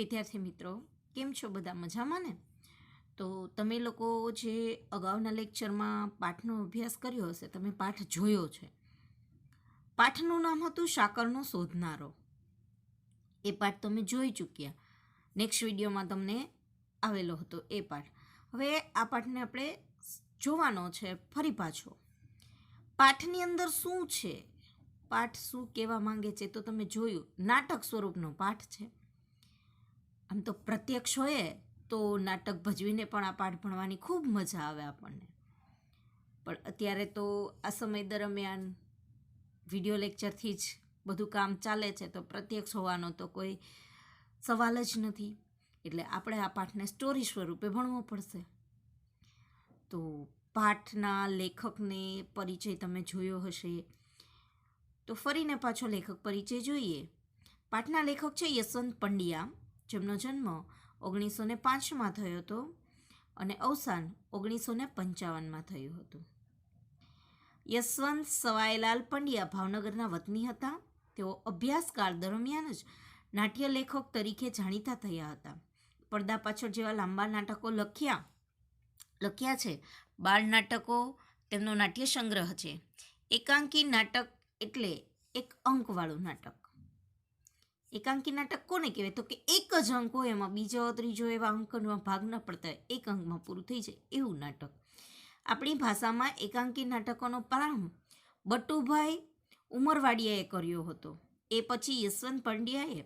વિદ્યાર્થી મિત્રો, કેમ છો? બધા મજામાં ને? તો તમે લોકો જે અગાઉના લેક્ચરમાં પાઠનો અભ્યાસ કર્યો હશે, તમે પાઠ જોયો છે. પાઠનું નામ હતું સાકરનો શોધનારો. એ પાઠ તમે જોઈ ચૂક્યા. નેક્સ્ટ વિડીયોમાં તમને આવેલો હતો એ પાઠ. હવે આ પાઠને આપણે જોવાનો છે ફરી પાછો. પાઠની અંદર શું છે, પાઠ શું કહેવા માંગે છે, તો તમે જોયું. નાટક સ્વરૂપનો પાઠ છે. આમ તો પ્રત્યક્ષ હોય તો નાટક ભજવીને પણ આ પાઠ ભણવાની ખૂબ મજા આવે આપણને. પણ અત્યારે તો આ સમય દરમિયાન વિડીયો લેક્ચરથી જ બધું કામ ચાલે છે, તો પ્રત્યક્ષ હોવાનો તો કોઈ સવાલ જ નથી. એટલે આપણે આ પાઠને સ્ટોરી સ્વરૂપે ભણવો પડશે. તો પાઠના લેખકને પરિચય તમે જોયો હશે, તો ફરીને પાછો લેખક પરિચય જોઈએ. પાઠના લેખક છે યશવંત પંડ્યા, જેમનો જન્મ 1905માં થયો હતો અને અવસાન 1955માં થયું હતું. યશવંત સવાઈલાલ પંડ્યા ભાવનગરના વતની હતા. તેઓ અભ્યાસકાળ દરમિયાન જ નાટ્ય લેખક તરીકે જાણીતા થયા હતા. પડદા પાછળ જેવા લાંબા નાટકો લખ્યા છે. બાળ નાટકો તેમનો નાટ્ય સંગ્રહ છે. એકાંકી નાટક એટલે એક અંકવાળું નાટક. એકાંકી નાટક કોને કહેવાય? તો કે એક જ અંક હોય, એમાં બીજો ત્રીજો એવા અંકમાં ભાગ ન પડતા હોય, એક અંકમાં પૂરું થઈ જાય એવું નાટક. આપણી ભાષામાં એકાંકી નાટકોનો પ્રારંભ બટુભાઈ ઉમરવાડિયાએ કર્યો હતો. એ પછી યશવંત પંડ્યાએ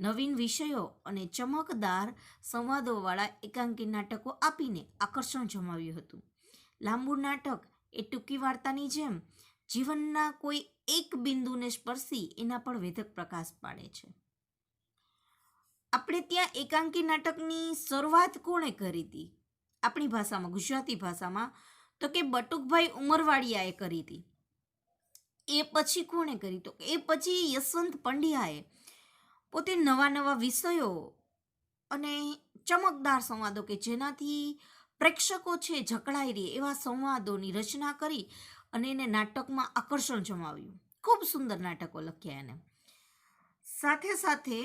નવીન વિષયો અને ચમકદાર સંવાદોવાળા એકાંકી નાટકો આપીને આકર્ષણ જમાવ્યું હતું. લાંબુ નાટક એ ટૂંકી વાર્તાની જેમ જીવનના કોઈ એક બિંદુને સ્પર્શી એના પર વેધક પ્રકાશ પાડે છે. આપણે ત્યાં એકાંકી નાટકની શરૂઆત કોણે કરી હતી આપણી ભાષામાં, ગુજરાતી ભાષામાં? તો કે બટુકભાઈ ઉમરવાડિયાએ કરી હતી. એ પછી કોણે કરી? તો એ પછી યશવંત પંડ્યાએ પોતે નવા નવા વિષયો અને ચમકદાર સંવાદો કે જેનાથી પ્રેક્ષકો છે જકડાઈ રહે એવા સંવાદોની રચના કરી અને એને નાટકમાં આકર્ષણ જમાવ્યું. ખૂબ સુંદર નાટકો લખ્યા એને. સાથે સાથે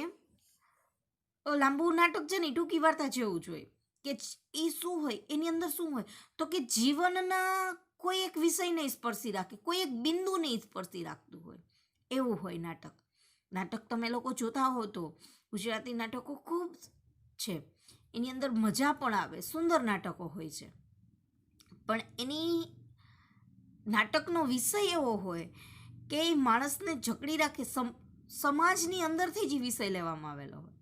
લાંબુ નાટક છે ને ટૂંકી વાર્તા જેવું જોઈએ કે એ શું હોય, એની અંદર શું હોય, તો કે જીવનના કોઈ એક વિષયને સ્પર્શી રાખે, કોઈ એક બિંદુને સ્પર્શી રાખતું હોય એવું હોય નાટક. નાટક તમે લોકો જોતા હો તો ગુજરાતી નાટકો ખૂબ છે, એની અંદર મજા પણ આવે, સુંદર નાટકો હોય છે. પણ એની નાટકનો વિષય એવો હોય કે એ માણસને જકડી રાખે, સમાજની અંદરથી જ વિષય લેવામાં આવેલો હોય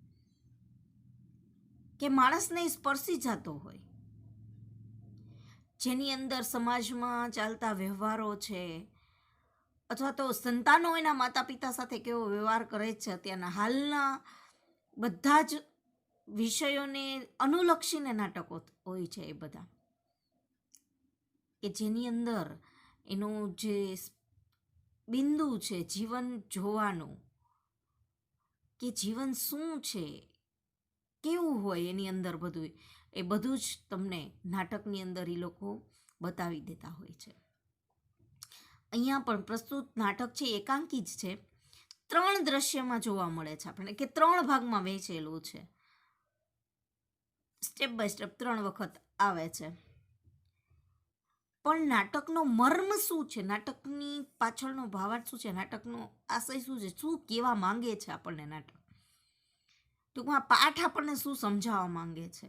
કે માણસને સ્પર્શી જતો હોય, જેની અંદર સમાજમાં ચાલતા વ્યવહારો છે, અથવા તો સંતાનો એના માતા પિતા સાથે કેવો વ્યવહાર કરે છે, અત્યારના હાલના બધા જ વિષયોને અનુલક્ષીને નાટકો હોય છે. એ બધા કે જેની અંદર એનું જે બિંદુ છે જીવન જોવાનું, કે જીવન શું છે, કેવું હોય એની અંદર બધું, એ બધું જ તમને નાટકની અંદર એ લોકો બતાવી દેતા હોય છે. અહીંયા પણ પ્રસ્તુત નાટક છે એકાંકી જ છે. 3 દ્રશ્યમાં જોવા મળે છે આપણને, કે 3 ભાગમાં વહેંચેલું છે. સ્ટેપ બાય સ્ટેપ 3 વખત આવે છે. પણ નાટકનો મર્મ શું છે, નાટકની પાછળનો ભાવાર્થ શું છે, નાટકનો આશય શું છે, શું કહેવા માંગે છે આપણને નાટક, ટૂંકમાં પાઠ આપણને શું સમજાવવા માંગે છે.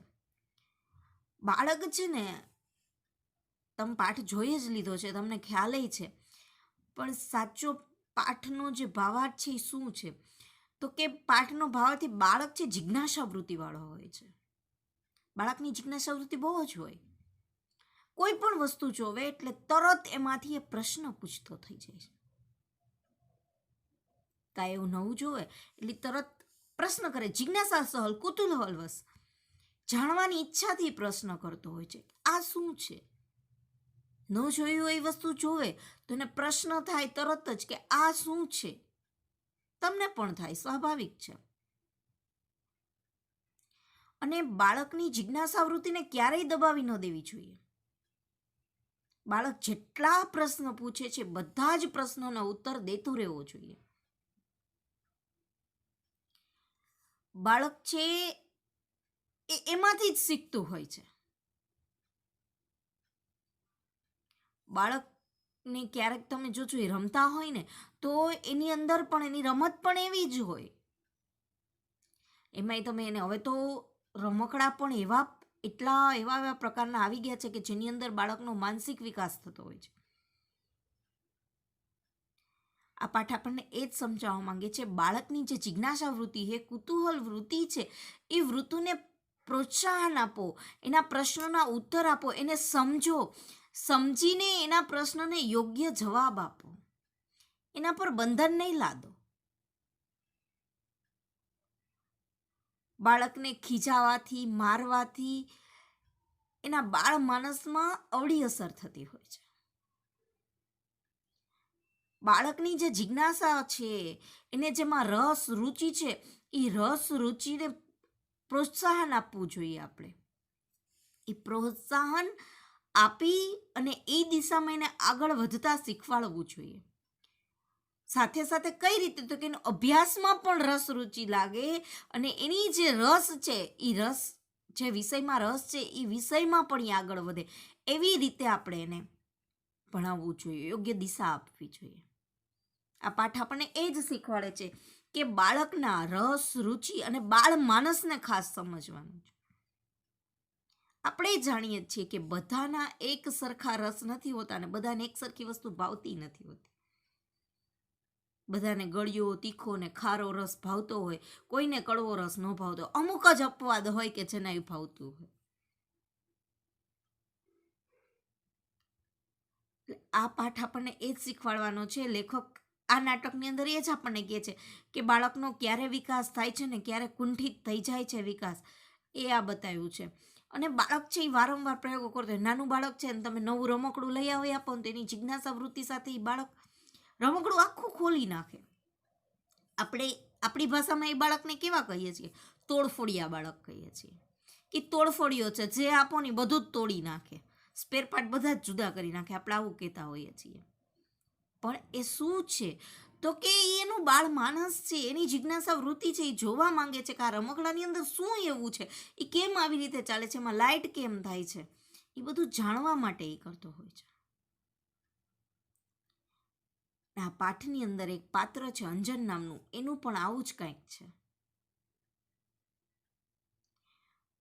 બાળક છે ને, તમે પાઠ જોઈ જ લીધો છે, તમને ખ્યાલ છે, પણ સાચો પાઠનો જે ભાવાર્થ છે એ શું છે? તો કે પાઠનો ભાવાર્થથી બાળક છે જિજ્ઞાસા વૃત્તિવાળો હોય છે. બાળકની જિજ્ઞાસા વૃત્તિ બહુ જ હોય. કોઈ પણ વસ્તુ જોવે એટલે તરત એમાંથી એ પ્રશ્ન પૂછતો થઈ જાય છે. કાંઈ એવું નવું જોવે એટલે તરત પ્રશ્ન કરે, જિજ્ઞાસા સહલ કુતૂહલવશ જાણવાની ઈચ્છાથી પ્રશ્ન કરતો હોય છે. આ શું છે? ન જોયું હોય એ વસ્તુ જોવે તો એને પ્રશ્ન થાય તરત જ કે આ શું છે. તમને પણ થાય, સ્વાભાવિક છે. અને બાળકની જિજ્ઞાસા વૃત્તિને ક્યારેય દબાવી ન દેવી જોઈએ. બાળક જેટલા પ્રશ્ન પૂછે છે બધા જ પ્રશ્નોનો ઉત્તર દેતું રહેવો જોઈએ. બાળક છે એમાંથી જ શીખતું હોય છે. બાળકને ક્યારેક તમે જોજો એ રમતા હોય ને તો એની અંદર પણ એની રમત પણ એવી જ હોય. એમાંય તમે એને હવે તો રમકડા પણ એવા પ્રકારના આવી ગયા છે કે જેની અંદર બાળકનો માનસિક વિકાસ થતો હોય છે. આ પાઠ આપણને એ જ સમજાવવા માંગે છે બાળકની જે જિજ્ઞાસા વૃત્તિ છે, કુતૂહલ વૃત્તિ છે, એ વૃત્તિને પ્રોત્સાહન આપો, એના પ્રશ્નોના ઉત્તર આપો, એને સમજો, સમજીને એના પ્રશ્નને યોગ્ય જવાબ આપો, એના પર બંધન નહીં લાદો. બાળકને ખીજાવાથી, મારવાથી એના બાળ માનસમાં અવળી અસર થતી હોય છે. બાળકની જે જિજ્ઞાસા છે, એને જેમાં રસ રુચિ છે, એ રસ રુચિને પ્રોત્સાહન આપવું જોઈએ. આપણે એ પ્રોત્સાહન આપી અને એ દિશામાં એને આગળ વધતા શીખવાડવું જોઈએ. સાથે સાથે કઈ રીતે, તો કે એનો અભ્યાસમાં પણ રસ રુચિ લાગે અને એની જે રસ છે, એ રસ જે વિષયમાં રસ છે એ વિષયમાં પણ એ આગળ વધે, એવી રીતે આપણે એને ભણાવવું જોઈએ, યોગ્ય દિશા આપવી જોઈએ. આ પાઠ આપણને એ જ શીખવાડે છે કે બાળકના રસ રુચિ અને બાળ માનસને ખાસ સમજવાનું છે. આપણે જાણીએ છીએ કે બધાના એક સરખા રસ નથી હોતા અને બધાને એક સરખી વસ્તુ ભાવતી નથી હોતી. બધાને ગળ્યો, તીખો ને ખારો રસ ભાવતો હોય, કોઈને કડવો રસ ન ભાવતો, અમુક જ અપવાદ હોય કે જેને એ ભાવતું હોય. આ પાઠ આપણને એ જ શીખવાડવાનો છે. લેખક આ નાટકની અંદર એ જ આપણને કહે છે કે બાળકનો ક્યારે વિકાસ થાય છે ને ક્યારે કુંઠિત થઈ જાય છે વિકાસ, એ આ બતાવ્યું છે. અને બાળક છે એ વારંવાર પ્રયોગો કરતો હોય. નાનું બાળક છે ને તમે નવું રમકડું લઈ આવી આપો ને તો એની જિજ્ઞાસા વૃત્તિ સાથે એ બાળક રમકડું આખું ખોલી નાખે. આપણે આપણી ભાષામાં એ બાળકને કેવા કહીએ છીએ? તોડફોડિયા બાળક કહીએ છીએ. કે તોડફોડિયો છે, જે આપો ને બધું જ તોડી નાખે, સ્પેર પાર્ટ બધા જ જુદા કરી નાખે, આપણે આવું કહેતા હોઈએ છીએ. પણ એ શું છે? તો કે એનું બાળ માનસ છે, એની જિજ્ઞાસા વૃત્તિ છે, એ જોવા માંગે છે કે આ રમકડાની અંદર શું એવું છે, એ કેમ આવી રીતે ચાલે છે, એમાં લાઇટ કેમ થાય છે, એ બધું જાણવા માટે એ કરતો હોય છે. આ પાઠની અંદર એક પાત્ર છે અંજન નામનું, એનું પણ આવું જ કંઈક છે.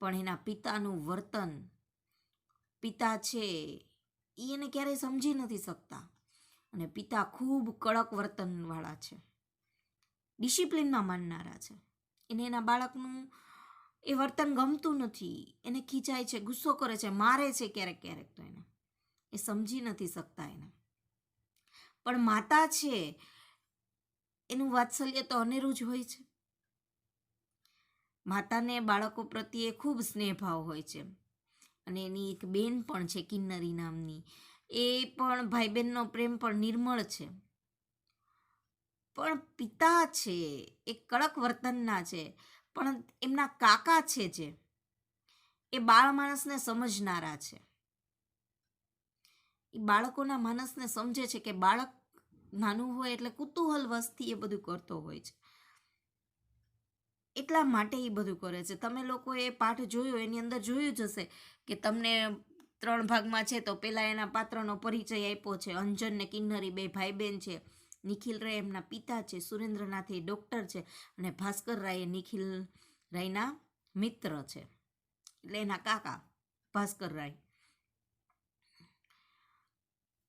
પણ એના પિતાનું વર્તન, પિતા છે એ એને ક્યારેય સમજી નથી શકતા અને પિતા ખૂબ કડક વર્તનવાળા છે, ડિસિપ્લિનમાં માનનારા છે. એને એના બાળકનું એ વર્તન ગમતું નથી, એને ખીચાય છે, ગુસ્સો કરે છે, મારે છે ક્યારેક ક્યારેક, તો એને એ સમજી નથી શકતા એને. પણ માતા છે એનું વાત્સલ્ય તો અનેરું જ હોય છે. માતાને બાળકો પ્રત્યે ખૂબ સ્નેહભાવ હોય છે. અને એની એક બેન પણ છે કિન્નરી નામની, એ પણ ભાઈ બહેનનો પ્રેમ પણ નિર્મળ છે. પણ પિતા છે એ કડક વર્તનના છે, પણ એમના કાકા છે જે એ બાળ માણસને સમજનારા છે. એ બાળકોના માનસને સમજે છે કે બાળક નાનું હોય એટલે કુતૂહલ વશથી એ બધું કરતો હોય છે, એટલા માટે એ બધું કરે છે. તમે લોકો એ પાઠ જોયો, એની અંદર જોયું જ હશે કે તમને 3 ભાગમાં છે. તો પહેલાં એના પાત્રનો પરિચય આપ્યો છે. અંજન ને કિન્નરી બે ભાઈ બહેન છે. નિખિલ રાય એમના પિતા છે, સુરેન્દ્રનાથ એ ડૉક્ટર છે અને ભાસ્કર રાય એ નિખિલ રાયના મિત્ર છે, એટલે એના કાકા ભાસ્કર રાય.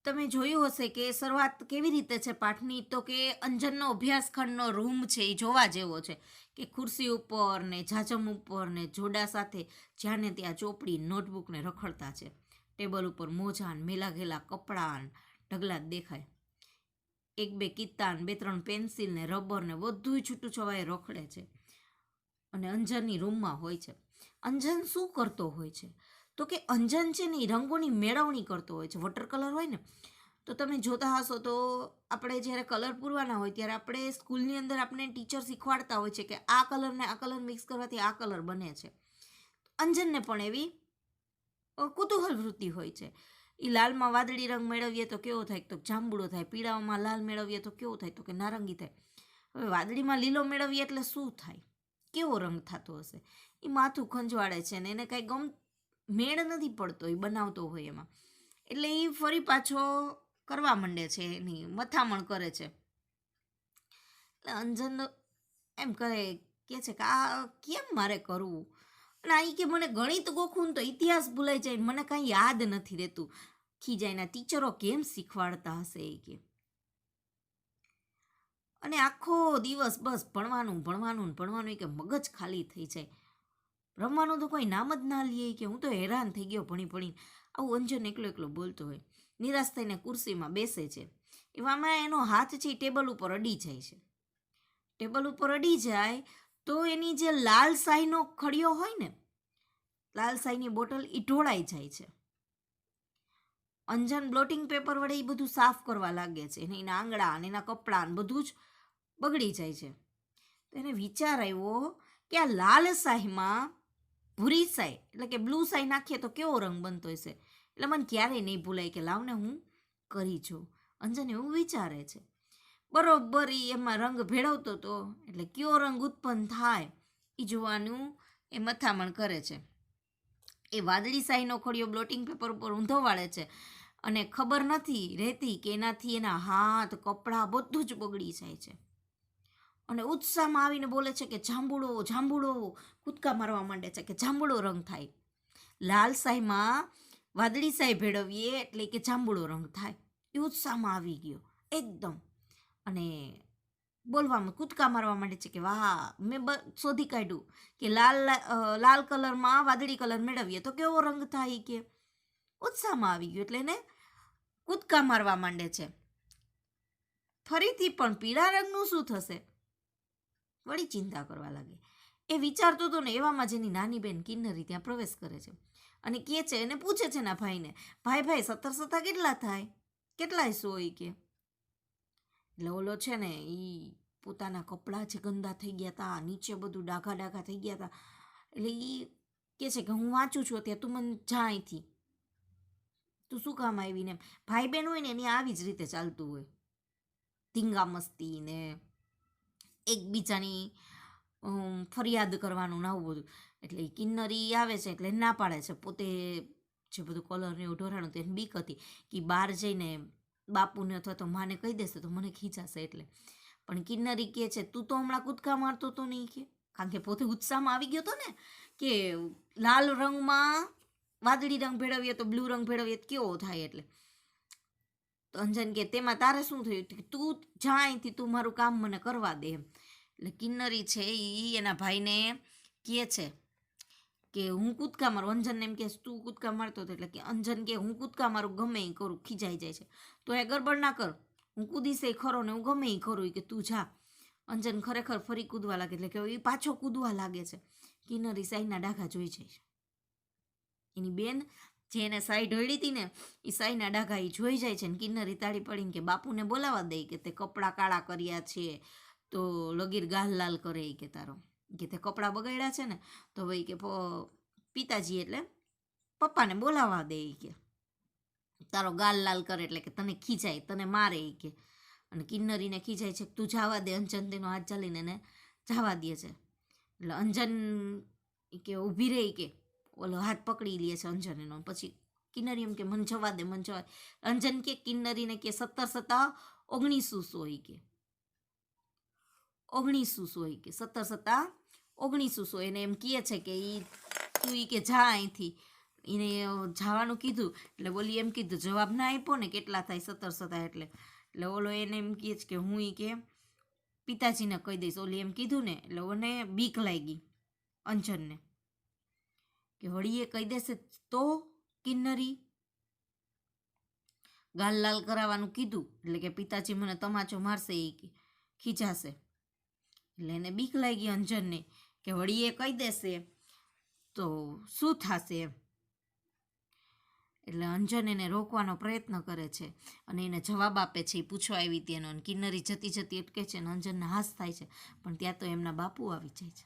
તમે જોયું હશે કે શરૂઆત કેવી રીતે છે પાઠની, તો કે અંજનનો અભ્યાસખંડનો રૂમ છે એ જોવા જેવો છે કે ખુરશી ઉપર ને જાજમ ઉપર ને જોડા સાથે જ્યાં ને ત્યાં ચોપડી નોટબુકને રખડતા છે. ટેબલ ઉપર મોજાન, મેલા ઘેલા કપડાં ઢગલા દેખાય, 1-2 કિત્તાન, 2-3 પેન્સિલ ને રબર ને બધું છૂટું છવાય રખડે છે અને અંજનની રૂમમાં હોય છે. અંજન શું કરતો હોય છે? તો કે અંજન છે ને એ રંગોની મેળવણી કરતો હોય છે. વોટર કલર હોય ને, તો તમે જોતા હશો તો આપણે જ્યારે કલર પૂરવાના હોય ત્યારે આપણે સ્કૂલની અંદર આપણે ટીચર શીખવાડતા હોય છે કે આ કલરને આ કલર મિક્સ કરવાથી આ કલર બને છે. અંજનને પણ એવી કુતૂહલ વૃત્તિ હોય છે. એ લાલમાં વાદળી રંગ મેળવીએ તો કેવો થાય? તો જાંબુડો થાય. પીળામાં લાલ મેળવીએ તો કેવો થાય? તો કે નારંગી થાય. હવે વાદળીમાં લીલો મેળવીએ એટલે શું થાય? કેવો રંગ થતો હશે? એ માથું ખંજવાળે છે ને એને કાંઈ મેળ નથી પડતો એ બનાવતો હોય એમાં. એટલે એ ફરી પાછો કરવા માંડે છે, એની મથામણ કરે છે. એટલે અંજન એમ કહે કે છે કે આ કેમ મારે કરવું, અને આ કે મને ગણિત ગોખું તો ઇતિહાસ ભૂલાઈ જાય, મને કાંઈ યાદ નથી રહેતું. ખીજાયના ટીચરો કેમ શીખવાડતા હશે એ કે. અને આખો દિવસ બસ ભણવાનું ભણવાનું ભણવાનું કે મગજ ખાલી થઈ જાય. રમવાનું તો કોઈ નામ જ ના લે કે હું તો હેરાન થઈ ગયો ભણી ભણીને. આવું અંજન એકલો એકલો બોલતો હોય. નિરાશ થઈને ખુરશીમાં બેસે છે. એવામાં એનો હાથ છે એ ટેબલ ઉપર અડી જાય છે. ટેબલ ઉપર અડી જાય તો એની જે લાલ શાહીનો ખડિયો હોય ને, લાલ શાહીની બોટલ એ ઢોળાઈ જાય છે. અંજન બ્લોટિંગ પેપર વડે એ બધું સાફ કરવા લાગે છે, અને એના આંગળા અને એના કપડાં બધું જ બગડી જાય છે. તો એને વિચાર આવ્યો કે આ લાલ શાહીમાં ભૂરી શાહી એટલે કે બ્લુ શાહી નાખીએ તો કેવો રંગ બનતો હશે. એટલે મને ક્યારેય નહીં ભૂલાય કે લાવને હું કરી જોઉં. અંજન એવું વિચારે છે. બરોબર એમાં રંગ ભેળવતો હતો એટલે કયો રંગ ઉત્પન્ન થાય એ જોવાનું એ મથામણ કરે છે. એ વાદળી શાહીનો ખડિયો બ્લોટિંગ પેપર ઉપર ઊંધો વાળે છે, અને ખબર નથી રહેતી કે એનાથી એના હાથ કપડાં બધું જ બગડી જાય છે. અને ઉત્સાહમાં આવીને બોલે છે કે જાંબુડો જાંબુડો, કૂદકા મારવા માંડે છે કે જાંબુડો રંગ થાય. લાલ શાહીમાં વાદળી શાહી ભેળવીએ એટલે કે જાંબુડો રંગ થાય. એ ઉત્સાહમાં આવી ગયો એકદમ, અને બોલવામાં કૂદકા મારવા માંડે છે કે વાહ મેં શોધી કાઢ્યું કે લાલ કલરમાં વાદળી કલર મેળવીએ તો કેવો રંગ થાય કે. ઉત્સાહમાં આવી ગયો એટલે એને કૂદકા મારવા માંડે છે. ફરીથી પણ પીળા રંગનું શું થશે, વળી ચિંતા કરવા લાગે. એ વિચારતો હતો ને એવામાં જેની નાની બેન કિન્નરી ત્યાં પ્રવેશ કરે છે અને કહે છે, એને પૂછે છે એના ભાઈને, ભાઈ 17 કેટલા થાય, કેટલાય 100 કે. એટલે ઓલો છે ને એ પોતાના કપડાં જે ગંદા થઈ ગયા હતા, નીચે બધું ડાઘા ડાઘા થઈ ગયા હતા, એટલે એ કહે છે કે હું વાંચું છું અત્યારે, તું મને જા અહીંથી, તું શું કામ આવીને. ભાઈ બહેન હોય ને એની આવી જ રીતે ચાલતું હોય, ધીંગા મસ્તી ને એકબીજાની ફરિયાદ કરવાનું ને આવું બધું. એટલે કિન્નરી આવે છે એટલે ના પાડે છે. પોતે જે બધું કલરને એવું ઢોરાણું તેને બીક હતી કે બહાર જઈને બાપુને અથવા તો માને કહી દેશે તો મને ખીજાશે. એટલે પણ કિન્નરી કહે છે તું તો હમણાં કૂદકા મારતો તો નહીં કે, કારણ કે પોતે ઉત્સાહમાં આવી ગયો હતો ને કે લાલ રંગમાં વાદળી રંગ ભેળવીએ તો બ્લુ રંગ ભેળવીએ તો કેવો થાય. એટલે તો અંજન કે તેમાં તારે શું થયું, તું જા અહીંથી, તું મારું કામ મને કરવા દે એમ. એટલે કિન્નરી છે એ એના ભાઈને કહે છે કે હું કૂદકા મારું. અંજનને એમ કે તું કૂદકા મારતો હતો, એટલે કે અંજન કે હું કૂદકા મારું ગમે એ કરું, ખીજાઈ જાય છે. તો એ ગડબડ ના કર, હું કૂદીશ એ ખરો ને હું ગમે એ કરું કે તું જા. અંજન ખરેખર ફરી કૂદવા લાગે, એટલે કે એ પાછો કૂદવા લાગે છે. કિન્નરી સાઈના ડાઘા જોઈ જાય છે. એની બેન જે એને સાઈ ઢોળી હતી ને એ સાઈના ડાઘા એ જોઈ જાય છે. ને કિન્નરી તાળી પડીને કે બાપુને બોલાવા દે કે તે કપડાં કાળા કર્યા છે તો લગીર ગાલ લાલ કરે કે તારો, કે તે કપડાં બગાડ્યા છે ને તો ભાઈ કે પિતાજી એટલે પપ્પાને બોલાવા દે કે તારો ગાલ લાલ કરે, એટલે કે તને ખીજાય, તને મારે કે. અને કિન્નરીને ખીજાય છે તું જવા દે. અંજન તેનો હાથ ચાલીને એને જવા દે છે. એટલે અંજન કે ઊભી રહી કે ઓલો હાથ પકડી લે છે અંજન એનો. પછી કિન્નરી એમ કે મને જવા દે, મને જવા દે. અંજન કે કિન્નરીને કે 17 1900 કે 1900 કે 17 1900 એને એમ કહે છે કે તું કે જા અહીંથી. એને જવાનું કીધું એટલે બોલી એમ કીધું, જવાબ ના આપ્યો ને કેટલા થાય 17 એટલે ઓલો એને એમ કહે છે કે હું કે પિતાજીને કહી દઈશ. ઓલી એમ કીધું ને એટલે ઓને બીક લાગી અંજનને કે વળી એ કહી દેશે તો કિન્નરી ગાલ લાલ કરાવવાનું કીધું એટલે કે પિતાજી મને તમાચો મારશે એ કે ખીજાશે. એટલે એને બીક લાગી અંજનને કે વળી એ કહી દેશે તો શું થશે એમ. એટલે અંજન એને રોકવાનો પ્રયત્ન કરે છે અને એને જવાબ આપે છે, એ પૂછવા આવી હતી એનો. કિન્નરી જતી જતી અટકે છે અને અંજનને હાસ થાય છે, પણ ત્યાં તો એમના બાપુ આવી જાય છે.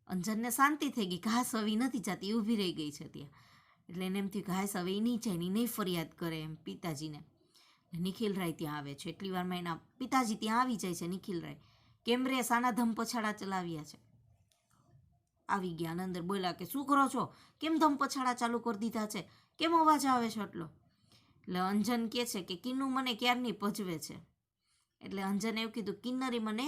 અંજનને શાંતિ થઈ ગઈ, ઘાસ હવે નથી જતી, ઊભી રહી ગઈ છે ત્યાં. એટલે એને એમ થયું ઘાસ હવે નહીં જાય ને નહીં ફરિયાદ કરે એમ પિતાજીને. નિખિલ રાય ત્યાં આવે છે. એટલી વારમાં એના પિતાજી ત્યાં આવી જાય છે. નિખિલ રાય કેમરે સાના ધમ પછાડા ચલાવ્યા છે. આવી ગયા અને અંદર બોલ્યા કે શું કરો છો, કેમ ધમ પછાડા ચાલુ કરી દીધા છે, કેમ અવાજ આવે છે એટલો? એટલે અંજન કહે છે કે કિન્નુ મને ક્યારની પજવે છે. એટલે અંજને એવું કીધું, કિન્નરી મને,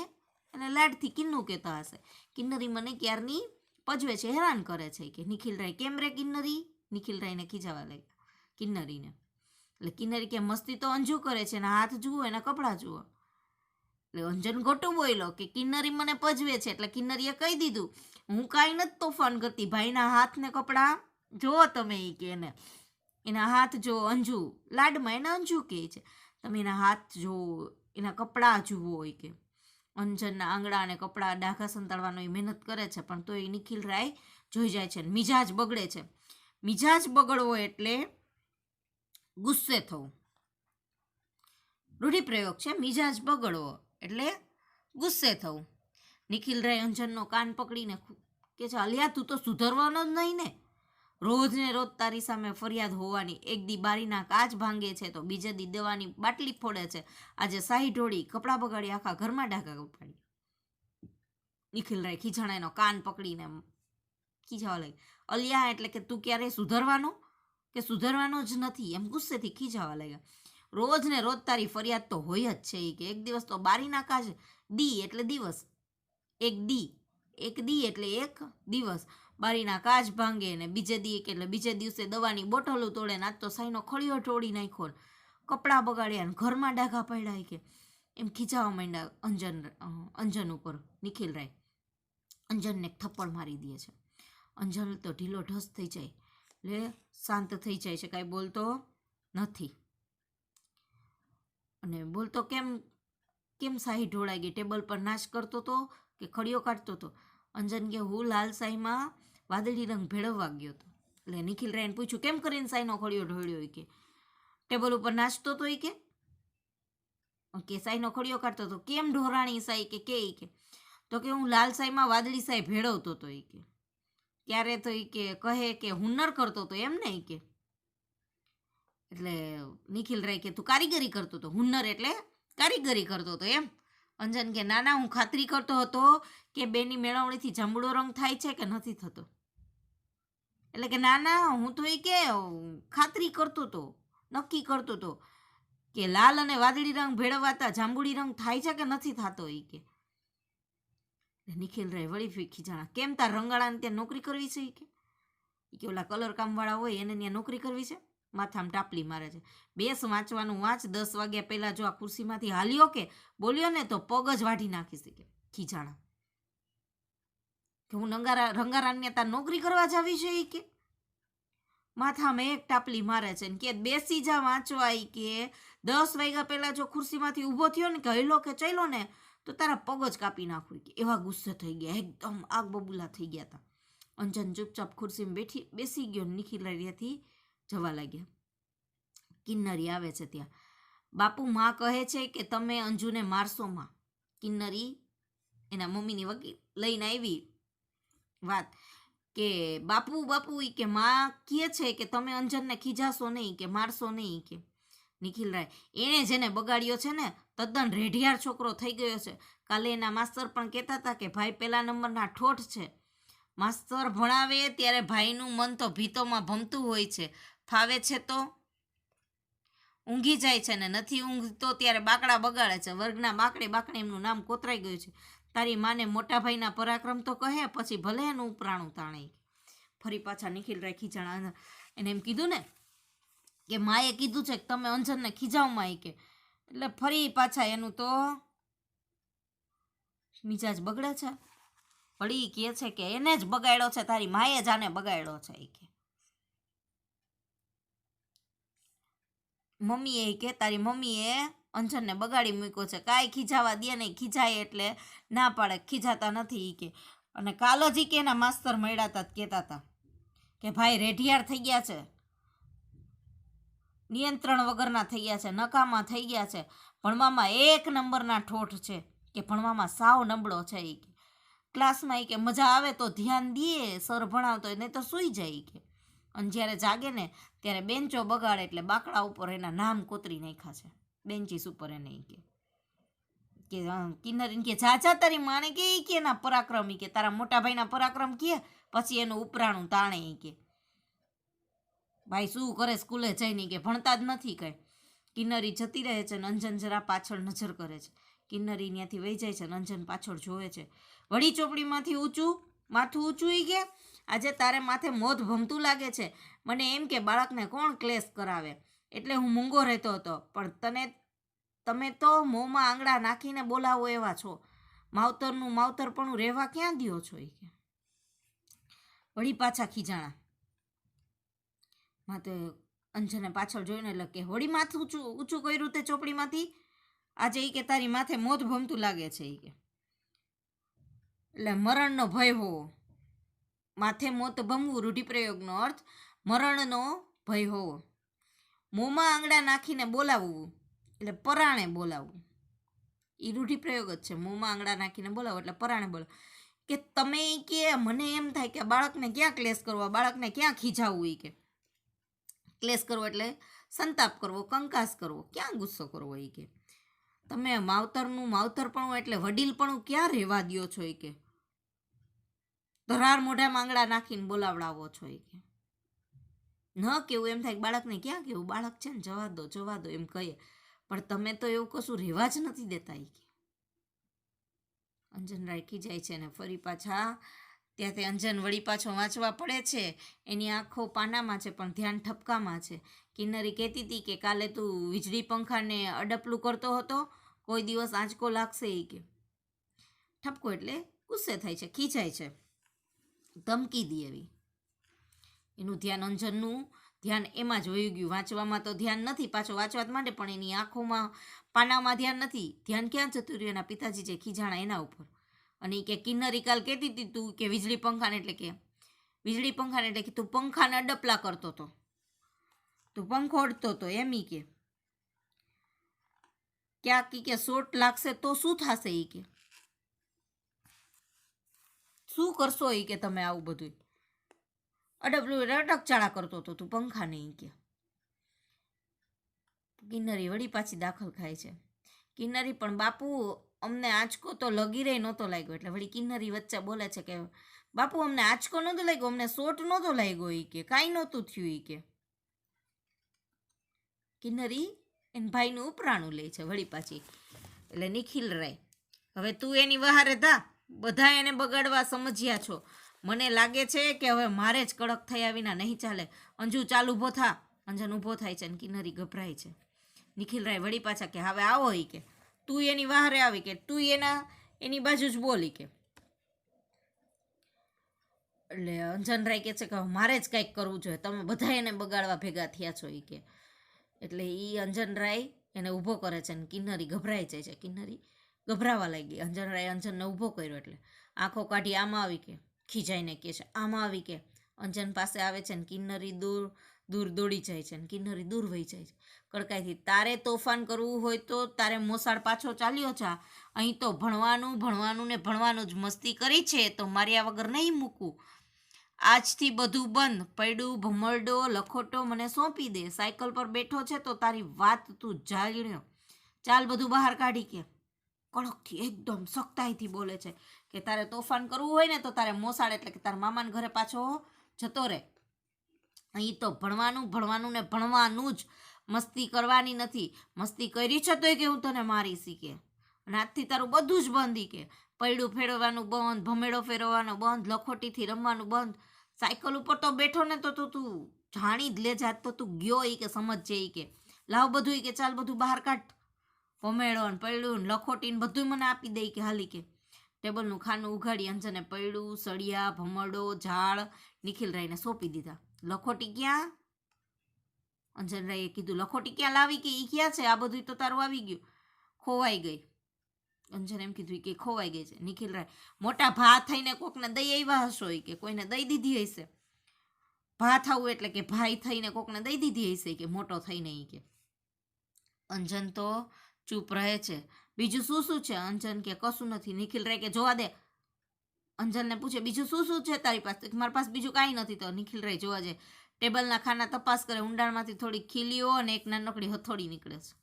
અને લાડથી કિન્નુ કહેતા હશે, કિન્નરી મને ક્યારની પજવે છે, હેરાન કરે છે કે. નિખિલરાય કેમ રે કિન્નરી? નિખિલરાયને ખીજાવા લાગ્યા કિન્નરીને. એટલે કિન્નરી કે મસ્તી તો અંજુ કરે છે, એના હાથ જુઓ, એના કપડાં જુઓ. એટલે અંજન ગોટું બોલ્યો કે કિન્નરી મને પજવે છે. એટલે કિન્નરીએ કહી દીધું, હું કાંઈ નથી તોફાન કરતી, ભાઈના હાથ ને કપડાં જુઓ તમે, એ કે એને એના હાથ જો. અંજુ લાડમાં એને અંજુ કહે છે, તમે એના હાથ જુઓ, એના કપડાં જુઓ એ કે. અંજનના આંગળા અને કપડાં ડાઘા સંતાડવાનો એ મહેનત કરે છે, પણ તો એ નિખિલરાય જોઈ જાય છે. મિજાજ બગડે છે. મિજાજ બગડવો એટલે ગુસ્સે થવું. રૂઢિપ્રયોગ છે, મિજાજ બગડવો એટલે ગુસ્સે થવું. નિખિલરાય અંજનનો કાન પકડીને કે છે, અલિયા તું તો સુધરવાનો જ નહીં ને, રોજ ને રોજ તારી સામે ફરિયાદ હોવાની. એક દી બારીના કાચ ભાંગે છે તો બીજે દી દવાની બાટલી ફોડે છે, આજે સાહી ઢોળી, કપડાં બગાડી, આખા ઘરમાં ડાઘા ઉપાડી. નિખિલરાય ખીજાણા એનો કાન પકડીને ખીજાવા લાગી. અલિયા એટલે કે તું ક્યારે સુધરવાનો કે સુધરવાનો જ નથી, એમ ગુસ્સેથી ખીજાવા લાગ્યા. રોજ ને રોજ તારી ફરિયાદ તો હોય જ છે કે. એક દિવસ તો બારીના કાચ, દી એટલે દિવસ, એક દી એટલે એક દિવસ બારીના કાચ ભાંગે ને બીજે દી એટલે બીજે દિવસે દવાની બોટલો તોડે ને આજ તો સાઈનો ખળિયો તોડી નાખ્યો, કપડાં બગાડ્યા ને ઘરમાં ડાઘા પડ્યા કે. એમ ખીચાવા માંડ્યા અંજન ઉપર નિખિલરાય. અંજનને થપ્પડ મારી દે છે. અંજન તો ઢીલો ઢસ થઈ જાય, એટલે શાંત થઈ જાય છે, કાંઈ બોલતો નથી. અને બોલતો કેમ શાહી ઢોળાઈ ગઈ, ટેબલ પર નાશ કરતો હતો કે ખડીયો કાઢતો હતો? અંજન કે હું લાલ શાહીમાં વાદળી રંગ ભેળવવા ગયો હતો. એટલે નિખિલરાયને પૂછ્યું, કેમ કરીને શાહીનો ખડીયો ઢોળ્યો? કે ટેબલ ઉપર નાચતો હતો કે શાહીનો ખડીયો કાઢતો હતો. કેમ ઢોરાણી શાહી કે તો કે હું લાલ શાહીમાં વાદળી શાહી ભેળવતો હતો કે. ત્યારે તો કહે કે હુન્નર કરતો હતો એમ ને કે. એટલે નિખિલરાય કે તું કારીગરી કરતો હતો? હુન્નર એટલે કારીગરી કરતો હતો એમ? અંજન કે ના હું ખાતરી કરતો હતો કે બેની મેળવણીથી જાંબુડો રંગ થાય છે કે નથી થતો. એટલે કે ના હું તો કે ખાતરી કરતો હતો, નક્કી કરતો હતો કે લાલ અને વાદળી રંગ ભેળવાતા જાંબુડી રંગ થાય છે કે નથી થતો કે. નિખિલરાય વળી ફીખી જાણા, કેમ તાર રંગાળાને ત્યાં નોકરી કરવી છે કે ઓલા કલર કામવાળા હોય એને ત્યાં નોકરી કરવી છે? માથામાં ટાપલી મારે છે. બેસ વાંચવાનું વાંચ, 10 વાગ્યા પહેલાં જો આ ખુરશીમાંથી હાલ્યો કે બોલ્યો ને તો પગ જ વાઢી નાખીશ કે. ખીજાણા કે હું રંગારાને ત્યાં નોકરી કરવા જાવી છે કે. માથામાં એક ટાપલી મારે છે ને કે બેસી જા વાંચવા કે 10 વાગ્યા પહેલાં જો ખુરશીમાંથી ઊભો થયો ને કે હૈલો કે ચલો ને તો તારા પગ જ કાપી નાખું કે. એવા ગુસ્સે થઈ ગયા, એકદમ આગ બબૂલા થઈ ગયા હતા. અંજન ચૂપચાપ ખુરશીમાં બેસી ગયો. નિખિલરાયથી જવા લાગ્યા. કિન્નરી આવે છે ત્યાં. બાપુ માં કહે છે કે તમે અંજુને મારશો માં. કિન્નરી એના મમ્મીની વકીલ લઈને આવી વાત કે બાપુ કે માં કહે છે કે તમે અંજનને ખીજાશો નહીં કે મારશો નહીં કે. નિખિલરાય એણે જેને બગાડ્યો છે ને તદ્દન રેઢિયાર છોકરો થઈ ગયો છે. કાલે એના માસ્તર પણ કહેતા હતા કે ભાઈ પહેલા નંબરના ઠોઠ છે. માસ્તર ભણાવે ત્યારે ભાઈનું મન તો ભીતોમાં ભમતું હોય છે. ફાવે છે તો ઊંઘી જાય છે ને નથી ઊંઘતો ત્યારે બાકડા બગાડે છે. વર્ગના બાકડે એમનું નામ કોતરાઈ ગયું છે. તારી માને મોટા ભાઈના પરાક્રમ તો કહે, પછી ભલે એનું ઉપરાણું તાણે. ફરી પાછા નિખિલરાય ખીજાણા. એને એમ કીધું ને કે માએ કીધું છે કે તમે અંજનને ખીજાવમાં કે. એટલે ફરી પાછા એનું તો મિજાજ બગડે છે. વળી કહે છે કે એને જ બગાડ્યો છે, તારી માએ જ આને બગાડ્યો છે કે. મમ્મીએ કે તારી મમ્મીએ અંજનને બગાડી મૂક્યો છે, કાંઈ ખીજાવા દે નહીં, ખીજાય એટલે ના પાડે, ખીજાતા નથી કે. અને કાલ જ કે એના માસ્તર મળ્યા હતા કહેતા હતા કે ભાઈ રેઢિયાર થઈ ગયા છે, નિયંત્રણ વગરના થઈ ગયા છે, નકામા થઈ ગયા છે, ભણવામાં 1 નંબરના ઠોઠ છે કે ભણવામાં સાવ નબળો છે કે. ક્લાસમાં કે મજા આવે તો ધ્યાન દે, સર ભણાવતો નહીં તો સૂઈ જાય કે. અને જ્યારે જાગે ને ત્યારે બેન્ચો બગાડે એટલે બાકડા ઉપર એના નામ કોતરી નાખ્યા છે, બેન્ચીસ ઉપર એને કે. કે કિન્નરીને કે જા તારી માને કે એના પરાક્રમ કે તારા મોટા ભાઈના પરાક્રમ કે પછી એનું ઉપરાણું તાણે કે ભાઈ શું કરે સ્કૂલે જઈને કે ભણતા જ નથી કંઈ. કિન્નરી જતી રહે છે અને અંજન જરા પાછળ નજર કરે છે. કિન્નરી ત્યાંથી વહી જાય છે અને અંજન પાછળ જોવે છે. વળી ચોપડીમાંથી માથું ઊંચું કે આજે તારે માથે મોત ભમતું લાગે છે. મને એમ કે બાળકને કોણ ક્લેશ કરાવે એટલે હું મૂંગો રહેતો હતો, પણ તમે તો મોંમાં આંગળા નાખીને બોલાવો એવા છો. માવતરપણું રહેવા ક્યાં દ્યો છો કે. વળી પાછા ખીજાણા. માથે અંજને પાછળ જોઈને એટલે કે વળી માથું ઊંચું કર્યું તે ચોપડીમાંથી. આજે કે તારી માથે મોત ભમતું લાગે છે કે એટલે મરણનો ભય હોવો. માથે મોત ભમવું રૂઢિપ્રયોગનો અર્થ મરણનો ભય હોવો. મોંમાં આંગળા નાખીને બોલાવવું એટલે પરાણે બોલાવવું. એ રૂઢિપ્રયોગ જ છે. મોંમાં આંગળા નાખીને બોલાવો એટલે પરાણે બોલાવો. કે તમે કે મને એમ થાય કે બાળકને ક્યાં ક્લેશ કરવો, બાળકને ક્યાં ખીજાવવું. એ કે ક્લેશ કરવો એટલે સંતાપ કરવો, કંકાસ કરવો, ક્યાં ગુસ્સો કરવો. એ કે તમે માવતરપણું એટલે વડીલપણું ક્યાં રહેવા દ્યો છો. એ કે ધરાર મોઢામાં આંગળા નાખીને બોલાવડાવો છો. એ કે ન કેવું એમ થાય કે બાળકને ક્યાં કેવું, બાળક છે ને જવા દો એમ કહીએ, પણ તમે તો એવું કશું રહેવા જ નથી દેતા. એ કે અંજન રાખી જાય છે ને ફરી પાછા ત્યાંથી અંજન વળી પાછો વાંચવા પડે છે. એની આંખો પાનામાં છે પણ ધ્યાન ઠપકામાં છે. કિન્નરી કહેતી હતી કે કાલે તું વીજળી પંખાને અડપલું કરતો હતો, કોઈ દિવસ આંચકો લાગશે. એ કે ઠપકો એટલે ગુસ્સે થાય છે, ખીજાય છે, ધમકી દે એવી. એનું ધ્યાન અંજનનું ધ્યાન એમાં જ વહી ગયું. વાંચવામાં તો ધ્યાન નથી, પાછો વાંચવા જ માંડે પણ એની આંખોમાં પાનામાં ધ્યાન નથી. ધ્યાન ક્યાં જતું રહ્યું? એના પિતાજી જે ખીજાણા એના ઉપર. અને કે કિન્નરી કાલ કહેતી હતી તું કે વીજળી પંખાને એટલે કે તું પંખાને અડપલા કરતો હતો, તું પંખો અડતો હતો એમ. કે ક્યાંક કે શોટ લાગશે તો શું થશે. એ કે શું કરશો. એ કે તમે આવું બધું અડપલું અટકચાળા કરતો હતો તું પંખાને. એ કે કિન્નરી વળી પાછી દાખલ ખાય છે. કિન્નરી પણ બાપુ અમને આંચકો તો લગી રહી નહોતો લાગ્યો. એટલે વળી કિન્નરી વચ્ચે બોલે છે કે બાપુ અમને આંચકો નહોતો લાગ્યો, અમને શોટ નહોતો લાગ્યો. એ કે કાંઈ નહોતું થયું. એ કે કિન્નરી એને ભાઈનું ઉપરાણું લે છે વળી પાછી. એટલે નિખિલ રાય હવે તું એની વહારે થા, બધા એને બગાડવા સમજ્યા છો. મને લાગે છે કે હવે મારે જ કડક થયા વિના નહીં ચાલે. અંજુ ચાલ ઊભો થા. અંજન ઊભો થાય છે અને કિન્નરી ગભરાય છે. નિખિલ રાય વળી પાછા કે હવે આવો. એ કે તું એની વહારે આવી કે તું એની બાજુ જ બોલી કે. એટલે અંજન રાય કહે છે કે મારે જ કંઈક કરવું જોઈએ, તમે બધા એને બગાડવા ભેગા થયા છો. એ કે એટલે એ અંજન રાય એને ઊભો કરે છે અને કિન્નરી ગભરાઈ જાય છે. કિન્નરી ગભરાવા લાગી. અંજન રાય અંજનને ઊભો કર્યો એટલે આંખો કાઢી આમાં આવી કે ખીજાઈને કહે છે આમાં આવી કે અંજન પાસે આવે છે ને કિન્નરી દૂર દોડી જાય છે અને કિન્નરી દૂર વહી જાય છે કડકાઈથી. તારે તોફાન કરવું હોય તો તારે મોસાળ પાછો ચાલ્યો જા. અહીં તો ભણવાનું ને ભણવાનું જ મસ્તી કરી છે તો માર્યા વગર નહીં મૂકું. આજથી બધું બંધ. પૈડું ભમરડો લખોટો મને સોંપી દે. સાયકલ પર બેઠો છે તો તારી વાત તું જાણ્યો. ચાલ બધું બહાર કાઢી કે કડકથી એકદમ સખ્તાઈથી બોલે છે કે તારે તોફાન કરવું હોય ને તો તારે મોસાળ એટલે કે તારા મામાના ઘરે પાછો જતો રહે. અહીં તો ભણવાનું ને ભણવાનું જ, મસ્તી કરવાની નથી. મસ્તી કરી છે તોય કે હું તને મારી શીખે. અને આજથી તારું બધું જ બંધ. કે પૈડું ફેરવવાનું બંધ, ભમેડો ફેરવવાનો બંધ, લખોટીથી રમવાનું બંધ. સાયકલ ઉપર તો બેઠો ને તો તું જાણી જ લે જાત તો તું ગયો. એ કે સમજજે. એ કે લાવ બધું. કે ચાલ બધું બહાર કાઢ. ભમેડો ને પૈડું ને લખોટી ને બધું મને આપી દે. કે હાલી કે ટેબલનું ખાનું ઉઘાડી અંજને પૈડું, સળિયા, ભમરડો, ઝાડ નિખિલ રાયને સોંપી દીધા. લખોટી ક્યાં? અંજન રાયે કીધું લખોટી ક્યાં લાવી કે એ ક્યાં છે? આ બધું તો તારું આવી ગયું, ખોવાઈ ગઈ. અંજન એમ કીધું કે ખોવાઈ ગઈ છે. નિખિલ રાય મોટા ભા થઈને કોકને દઈ આવ્યા હશો. કે કોઈને દઈ દીધી હશે. ભા થવું એટલે કે ભાઈ થઈને કોકને દઈ દીધી હશે કે મોટો થઈને. કે અંજન તો ચૂપ રહે છે. બીજું શું છે? અંજન કે કશું નથી. નિખિલ રાય કે જોવા દે. અંજનને પૂછે બીજું શું છે તારી પાસે? મારી પાસે બીજું કાંઈ નથી. તો નિખિલ રાય જોવા જાય. ટેબલના ખાના તપાસ કરે. ઊંડાણમાંથી થોડી ખીલીઓ અને એક નાનકડી હથોડી નીકળે છે.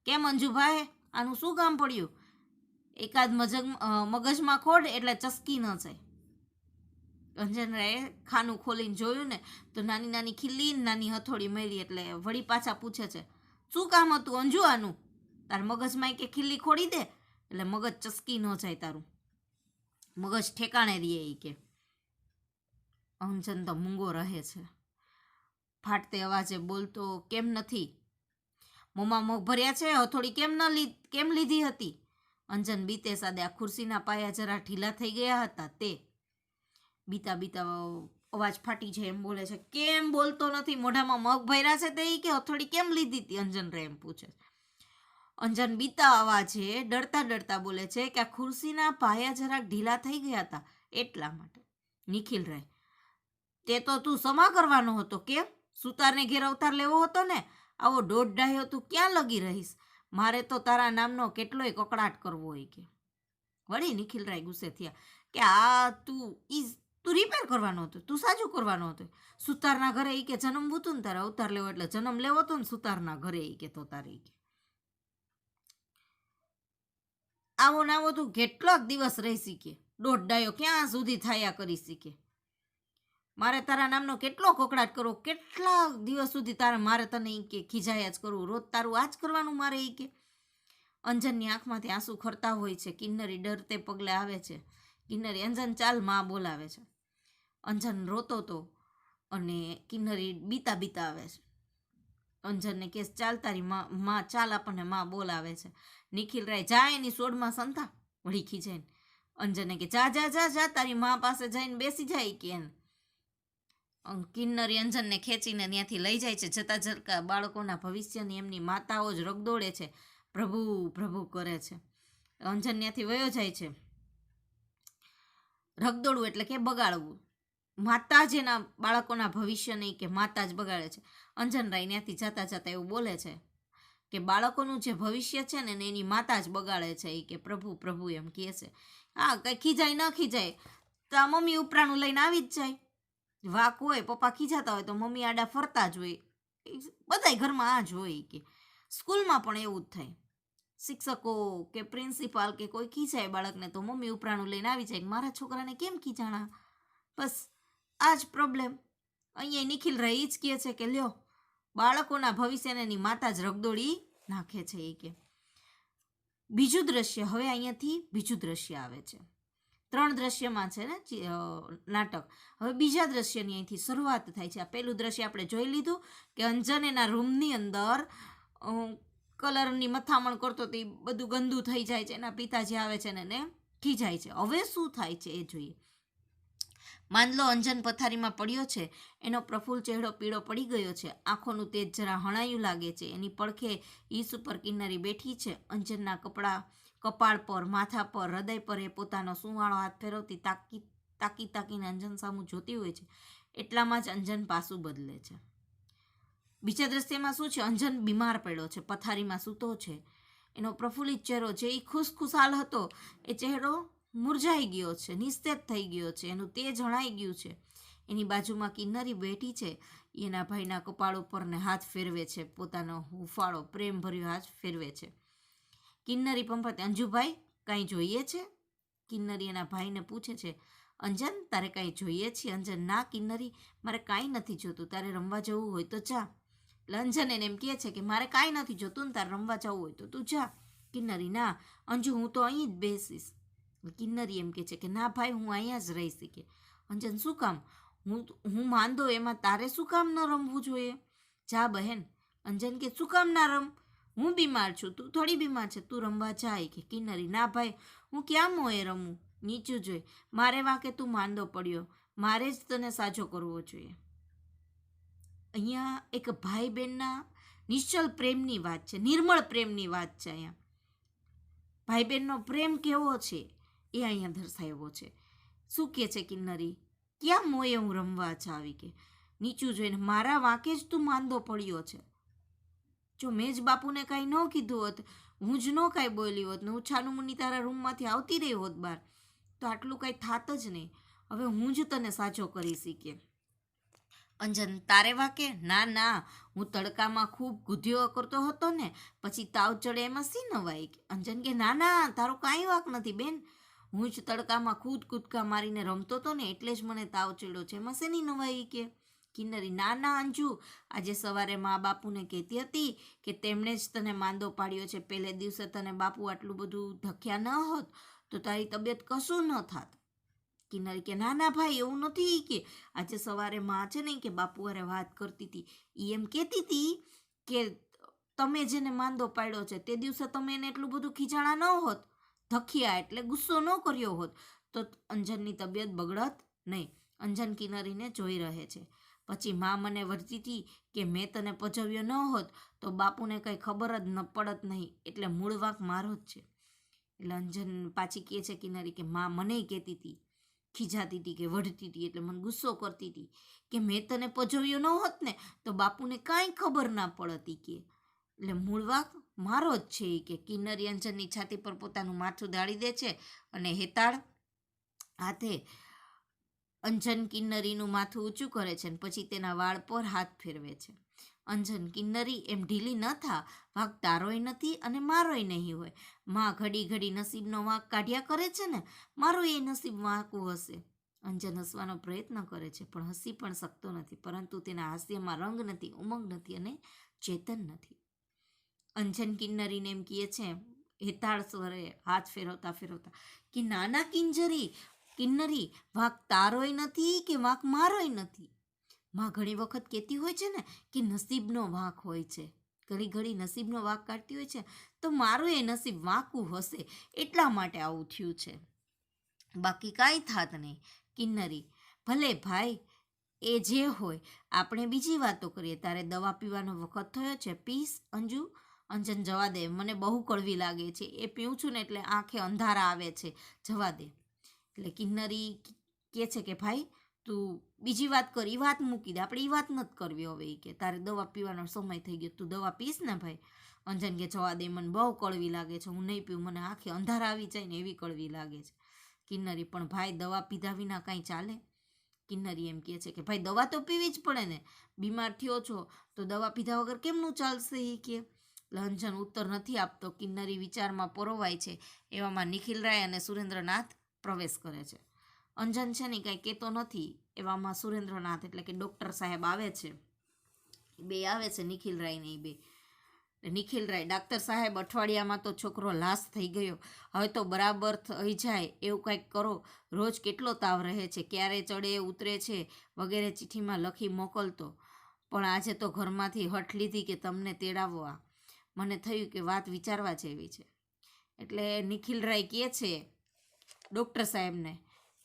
કેમ અંજુભાઈ આનું શું કામ પડ્યું? એકાદ મગજમાં ખોડ એટલે ચસકી ન જાય. અંજનરાયે ખાનું ખોલીને જોયું ને તો નાની નાની ખીલ્લી નાની હથોડી મળી એટલે વળી પાછા પૂછે છે, શું કામ હતું અંજુ આનું? તાર મગજમાં કે ખીલ્લી ખોડી દે એટલે મગજ ચસકી ન જાય, તારું મગજ ઠેકાણે રહીએ. એ કે અંજન તો મૂંગો રહે છે, ફાટતે અવાજે બોલતો કેમ નથી? મોંમાં મગ ભર્યા છે, હથોડી કેમ લીધી હતી? અંજન બીતે સાદે આ ખુરશીના પાયા જરા ઢીલા થઈ ગયા હતા તે બીતા બીતા અવાજ ફાટી જાય એમ બોલે છે, કેમ બોલતો નથી? મોઢામાં મગ ભર્યા છે તે કે હથોડી કેમ લીધી હતી? અંજનરાય એમ પૂછે. અંજન બીતા અવાજે ડરતા ડરતા બોલે છે કે આ ખુરશીના પાયા જરાક ઢીલા થઈ ગયા હતા એટલા માટે. નિખિલરાય, તે તો તું સમા કરવાનો હતો, કેમ? સુતારને ઘેર અવતાર લેવો હતો ને? આવો દોઢ ડાહ્યો તું ક્યાં લગી રહીશ? મારે તો તારા નામનો કેટલોય કકડાટ કરવો હોય કે. વળી નિખિલરાય ગુસ્સે થયા કે આ તું રિપેર કરવાનો હતો, તું સાજું કરવાનો હતો. સુતારના ઘરે એ કે જન્મવું હતું ને તારે અવતાર લેવો એટલે જન્મ લેવો હતો ને સુતારના ઘરે એ કે તો તારે કે આવો ને આવો તું કેટલાક દિવસ રહી શીખે, દોઢ ડાયો ક્યાં સુધી થાયા કરી શીખે? મારે તારા નામનો કેટલો કકડાટ કરવો, કેટલા દિવસ સુધી મારે તને એ કે ખીજાયા જ કરવું, રોજ તારું આ જ કરવાનું મારે એ કે. અંજનની આંખમાંથી આંસુ ખરતા હોય છે. કિન્નરી ડરતે પગલે આવે છે. કિન્નરી, અંજન ચાલ, માં બોલાવે છે. અંજન રોતો તો અને કિન્નરી બીતા બીતા આવે છે. અંજનને કેસ ચાલ તારી માં ચાલ, આપણને માં બોલાવે છે. નિખિલરાય, જા એની સોડમાં સંતા, વળી ખીજાઈને. અંજને કે જા જા જા જા તારી માં પાસે જઈને બેસી જાય કે એને. કિન્નરી અંજનને ખેંચીને ત્યાંથી લઈ જાય છે. જતા જતા બાળકોના ભવિષ્યની એમની માતાઓ જ રગદોડે છે, પ્રભુ પ્રભુ કરે છે. અંજન ત્યાંથી વયો જાય છે. રગદોડવું એટલે કે બગાડવું. માતા જ એના બાળકોના ભવિષ્ય નહીં કે માતા જ બગાડે છે. અંજનરાય ત્યાંથી જતા જતા એવું બોલે છે કે બાળકોનું જે ભવિષ્ય છે ને એની માતા જ બગાડે છે. એ કે પ્રભુ પ્રભુ એમ કહે છે. હા, કંઈ ખીજાય ન ખીજાય તો આ મમ્મી ઉપરાણું લઈને આવી જ જાય. વાક હોય, પપ્પા ખીજાતા હોય તો મમ્મી આડા ફરતા જ હોય. બધાય ઘરમાં આ જ હોય કે સ્કૂલમાં પણ એવું જ થાય. શિક્ષકો કે પ્રિન્સિપાલ કે કોઈ ખીજાય બાળકને તો મમ્મી ઉપરાણું લઈને આવી જાય, મારા છોકરાને કેમ ખીજાણા? બસ આ જ પ્રોબ્લેમ અહીંયા નિખિલરાય જ કહે છે કે લ્યો, બાળકોના ભવિષ્યને એની માતા જ રગદોડી નાખે છે. એ કે બીજું દ્રશ્ય, હવે અહીંયાથી બીજું દ્રશ્ય આવે છે. 3 દ્રશ્યમાં છે ને નાટક. હવે બીજા દ્રશ્યની અહીંથી શરૂઆત થાય છે. આ પહેલું દ્રશ્ય આપણે જોઈ લીધું કે અંજન એના રૂમની અંદર કલરની મથામણ કરતો તો એ બધું ગંદુ થઈ જાય છે. એના પિતાજી આવે છે ને એને ખીજાય છે. હવે શું થાય છે એ જોઈએ. માનલો અંજન પથારીમાં પડ્યો છે, એનો પ્રફુલ્લ ચહેરો પીળો પડી ગયો છે, આંખોનું તેજ જરા હણાયું લાગે છે. એની પડખે ઈસ ઉપર કિન્નરી બેઠી છે. અંજનના કપાળ પર, માથા પર, હૃદય પર એ પોતાનો સુંવાળો હાથ ફેરવતી તાકીને અંજન સામું જોતી હોય છે. એટલામાં જ અંજન પાસું બદલે છે. બીજા દ્રશ્યમાં શું છે? અંજન બીમાર પડ્યો છે, પથારીમાં સૂતો છે. એનો પ્રફુલ્લિત ચહેરો જે એ ખુશખુશાલ હતો એ ચહેરો મુરઝાઈ ગયો છે, નિસ્તેજ થઈ ગયો છે, એનું તેજ જણાઈ ગયું છે. એની બાજુમાં કિન્નરી બેઠી છે. એના ભાઈના કપાળ ઉપર ને હાથ ફેરવે છે, પોતાનો હુંફાળો પ્રેમ ભર્યો હાથ ફેરવે છે. કિન્નરી પંપાતે, અંજુભાઈ કાંઈ જોઈએ છે? કિન્નરી એના ભાઈને પૂછે છે, અંજન તારે કાંઈ જોઈએ છે? અંજન, ના કિન્નરી, મારે કાંઈ નથી જોતું, તારે રમવા જવું હોય તો જા. એટલે અંજન એને એમ કહે છે કે મારે કાંઈ નથી જોતું ને તારે રમવા જવું હોય તો તું જા. કિન્નરી, ના અંજુ, હું તો અહીં જ બેસીશ. કિન્નરી એમ કહે છે કે ના ભાઈ, હું અહીંયા જ રહીશ. કે અંજન, શું કામ? હું માંદો, એમાં તારે શું કામ ન રમવું જોઈએ? જા બહેન. અંજન કે શું કામ ના રમ? હું બીમાર છું, તું થોડી બીમાર છે, તું રમવા જાય. કે કિન્નરી, ના ભાઈ, હું ક્યાં મોએ રમું? નીચું જોઈ, મારે વાંકે તું માંદો પડ્યો, મારે જ તને સાજો કરવો જોઈએ. અહીંયા એક ભાઈ બહેનના નિશ્ચલ પ્રેમની વાત છે, નિર્મળ પ્રેમની વાત છે. અહીંયા ભાઈ બહેનનો પ્રેમ કેવો છે એ અહીંયા દર્શાવ્યો છે. શું કહે છે કિન્નરી? ક્યાં મોએ હું રમવા જાવી? કે નીચું જોઈને, મારા વાંકે જ તું માંદો પડ્યો છે. જો મેં જ બાપુને કાંઈ ન કીધું હોત, હું જ ન કાંઈ બોલી હોત ને હું છાનુમુની તારા રૂમમાંથી આવતી રહી હોત બહાર, તો આટલું કાંઈ થાત જ નહીં. હવે હું જ તને સાચો કરી શીખે. અંજન તારે વાકે? ના ના, હું તડકામાં ખૂબ ગુધ્યો કરતો હતો ને, પછી તાવ ચડે એમાં શી નવાઈ? અંજન કે ના ના, તારો કાંઈ વાક નથી બેન, હું જ તડકામાં કૂદકા મારીને રમતો હતો ને એટલે જ મને તાવ ચડ્યો છે, એમાં શેની નવાઈ? કે કિન્નરી ના ના અંજુ, આજે સવારે મા બાપુને કહેતી હતી કે તેમણે જ તને માંદો પાડ્યો છે, પહેલે દિવસે તને બાપુ આટલું બધું ધક્યા ન હોત તો તારી તબિયત કશું ન થાત. કિન્નરી કે ના ના ભાઈ, એવું નથી, કે આજે સવારે માં છે ને કે બાપુ હારે વાત કરતી હતી, એ એમ કહેતી હતી કે તમે જેને માંદો પાડ્યો છે તે દિવસે તમે એને એટલું બધું ખીજાણા ન હોત, ધક્યા એટલે ગુસ્સો ન કર્યો હોત તો અંજનની તબિયત બગડત નહીં. અંજન કિન્નરીને જોઈ રહે છે. પછી માં મને વરતી હતી કે મેં તને પજવ્યો ન હોત તો બાપુને કંઈ ખબર જ ન પડત નહીં, એટલે મૂળ વાંક મારો જ છે. એટલે અંજન પાછી કહે છે કિન્નરી કે માં મને કહેતી હતી, ખીજાતી હતી કે વઢતી હતી એટલે મને ગુસ્સો કરતી હતી કે મેં તને પજવ્યો ન હોત ને તો બાપુને કાંઈ ખબર ના પડતી, કે એટલે મૂળ વાંક મારો જ છે. કે કિન્નરી અંજનની છાતી પર પોતાનું માથું દાળી દે છે અને હેતાળ હાથે અંજન કિન્નરીનું માથું ઊંચું કરે છે અને પછી તેના વાળ પર હાથ ફેરવે છે. અંજન કિન્નરી એમ ઢીલી ન થા, વાંક તારોય નથી અને મારોય નહીં હોય. માં ઘડી ઘડી નસીબનો વાંક કાઢ્યા કરે છે ને, મારો એ નસીબ વાંકું હશે. અંજન હસવાનો પ્રયત્ન કરે છે પણ હસી પણ શકતો નથી, પરંતુ તેના હાસ્યમાં રંગ નથી, ઉમંગ નથી અને ચેતન નથી. અંજન કિન્નરીને એમ કહે છે હેતાળ સ્વરે હાથ ફેરવતા ફેરવતા કે નાના કિન્નરી, વાંક તારોય નથી કે વાંક મારોય નથી. માં ઘણી વખત કહેતી હોય છે ને કે નસીબનો વાંક હોય છે, ઘડી ઘડી નસીબનો વાંક કાઢતી હોય છે, તો મારું એ નસીબ વાંકું હશે એટલા માટે આવું થયું છે, બાકી કાંઈ થાત નહીં. કિન્નરી ભલે ભાઈ, એ જે હોય, આપણે બીજી વાતો કરીએ. તારે દવા પીવાનો વખત થયો છે, પીસ અંજુ? અંજન જવા દે, મને બહુ કડવી લાગે છે, એ પીઉં છું ને એટલે આંખે અંધારા આવે છે, જવા દે. એટલે કિન્નરી કહે છે કે ભાઈ તું બીજી વાત કર, એ વાત મૂકી દે, આપણે એ વાત નથી કરવી હવે, કે તારે દવા પીવાનો સમય થઈ ગયો, તું દવા પીશ ને ભાઈ? અંજન કે જવા દે, મને બહુ કડવી લાગે છે, હું નહીં પીવું, મને આંખે અંધારા આવી જાય ને એવી કડવી લાગે છે. કિન્નરી પણ ભાઈ દવા પીધા વિના કાંઈ ચાલે? કિન્નરી એમ કહે છે કે ભાઈ દવા તો પીવી જ પડે ને, બીમાર થયો છો તો દવા પીધા વગર કેમનું ચાલશે? એ કે અંજન ઉત્તર નથી આપતો. કિન્નરી વિચારમાં પરોવાય છે. એવામાં નિખિલરાય અને સુરેન્દ્રનાથ પ્રવેશ કરે છે. અંજન છે ને કાંઈ કહેતો નથી. એવામાં સુરેન્દ્રનાથ એટલે કે ડૉક્ટર સાહેબ આવે છે. બે આવે છે નિખિલરાય ને એ બે. નિખિલરાય, ડાક્ટર સાહેબ અઠવાડિયામાં તો છોકરો લાશ થઈ ગયો, હવે તો બરાબર થઈ જાય એવું કંઈક કરો, રોજ કેટલો તાવ રહે છે, ક્યારે ચડે ઉતરે છે વગેરે ચિઠ્ઠીમાં લખી મોકલતો, પણ આજે તો ઘરમાંથી હઠ લીધી કે તમને તેડાવવા. મને થયું કે વાત વિચારવા જેવી છે. એટલે નિખિલરાય કહે છે ડૉક્ટર સાહેબને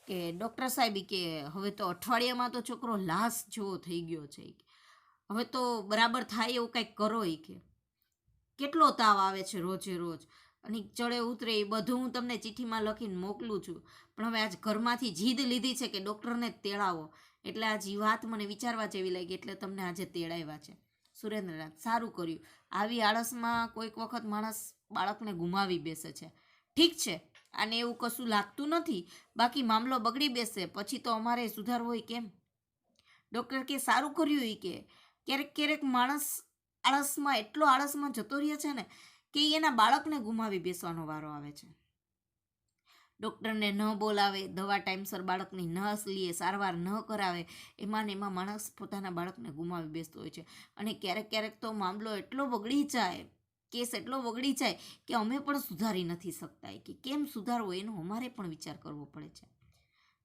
કે ડૉક્ટર સાહેબ કે હવે તો અઠવાડિયામાં તો છોકરો લાશ જેવો થઈ ગયો છે, હવે તો બરાબર થાય એવું કંઈક કરો. કે કેટલો તાવ આવે છે રોજે રોજ, અને ચડે ઉતરે એ બધું હું તમને ચિઠ્ઠીમાં લખીને મોકલું છું, પણ હવે આજ ઘરમાંથી જીદ લીધી છે કે ડૉક્ટરને જ તેડાવો, એટલે આજ એ વાત મને વિચારવા જેવી લાગી, એટલે તમને આજે તેડાવ્યા છે. સુરેન્દ્રનાથ, સારું કર્યું, આવી આળસમાં કોઈક વખત માણસ બાળકને ગુમાવી બેસે છે. ઠીક છે, આને એવું કશું લાગતું નથી, બાકી મામલો બગડી બેસે પછી તો અમારે સુધારવો હોય કેમ? ડૉક્ટર કે સારું કર્યું. એ કે ક્યારેક ક્યારેક માણસ એટલો આળસમાં જતો રહે છે ને કે એના બાળકને ગુમાવી બેસવાનો વારો આવે છે. ડૉક્ટરને ન બોલાવે, દવા ટાઈમસર બાળકની ન લે, સારવાર ન કરાવે, એમાં ને એમાં માણસ પોતાના બાળકને ગુમાવી બેસતો હોય છે. અને ક્યારેક ક્યારેક તો મામલો એટલો બગડી જાય, કેસ એટલો બગડી જાય કે અમે પણ સુધારી નથી શકતા. કે કેમ સુધારવો એનો અમારે પણ વિચાર કરવો પડે છે.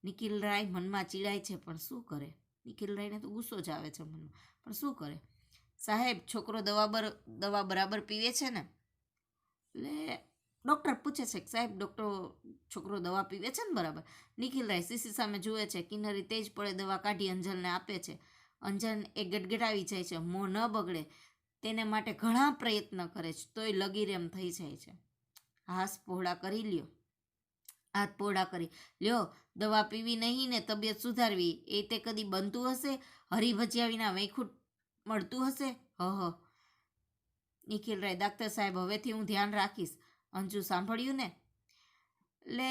નિખિલરાય મનમાં ચીડાય છે પણ શું કરે? નિખિલરાયને તો ગુસ્સો જ આવે છે મનમાં, પણ શું કરે? સાહેબ, છોકરો દવા બરાબર પીવે છે ને? એટલે ડૉક્ટર પૂછે છે કે સાહેબ, છોકરો દવા પીવે છે ને બરાબર? નિખિલરાય સીસી સામે જુએ છે. કિન્નરી તેજ પડે દવા કાઢી અંજનને આપે છે. અંજન એ ગડગડાવી જાય છે, મોં ન બગડે તેને માટે ઘણા પ્રયત્ન કરે છે, તોય લગીરેમ થઈ જાય છે. હાથ પહોળા કરી લ્યો, દવા પીવી નહીં ને તબિયત સુધારવી એ તે કદી બનતું હશે? હરીભજ્યા વિના વૈખુટ મળતું હશે? નિખિલરાય, ડાક્ટર સાહેબ, હવેથી હું ધ્યાન રાખીશ. અંજુ, સાંભળ્યું ને? એટલે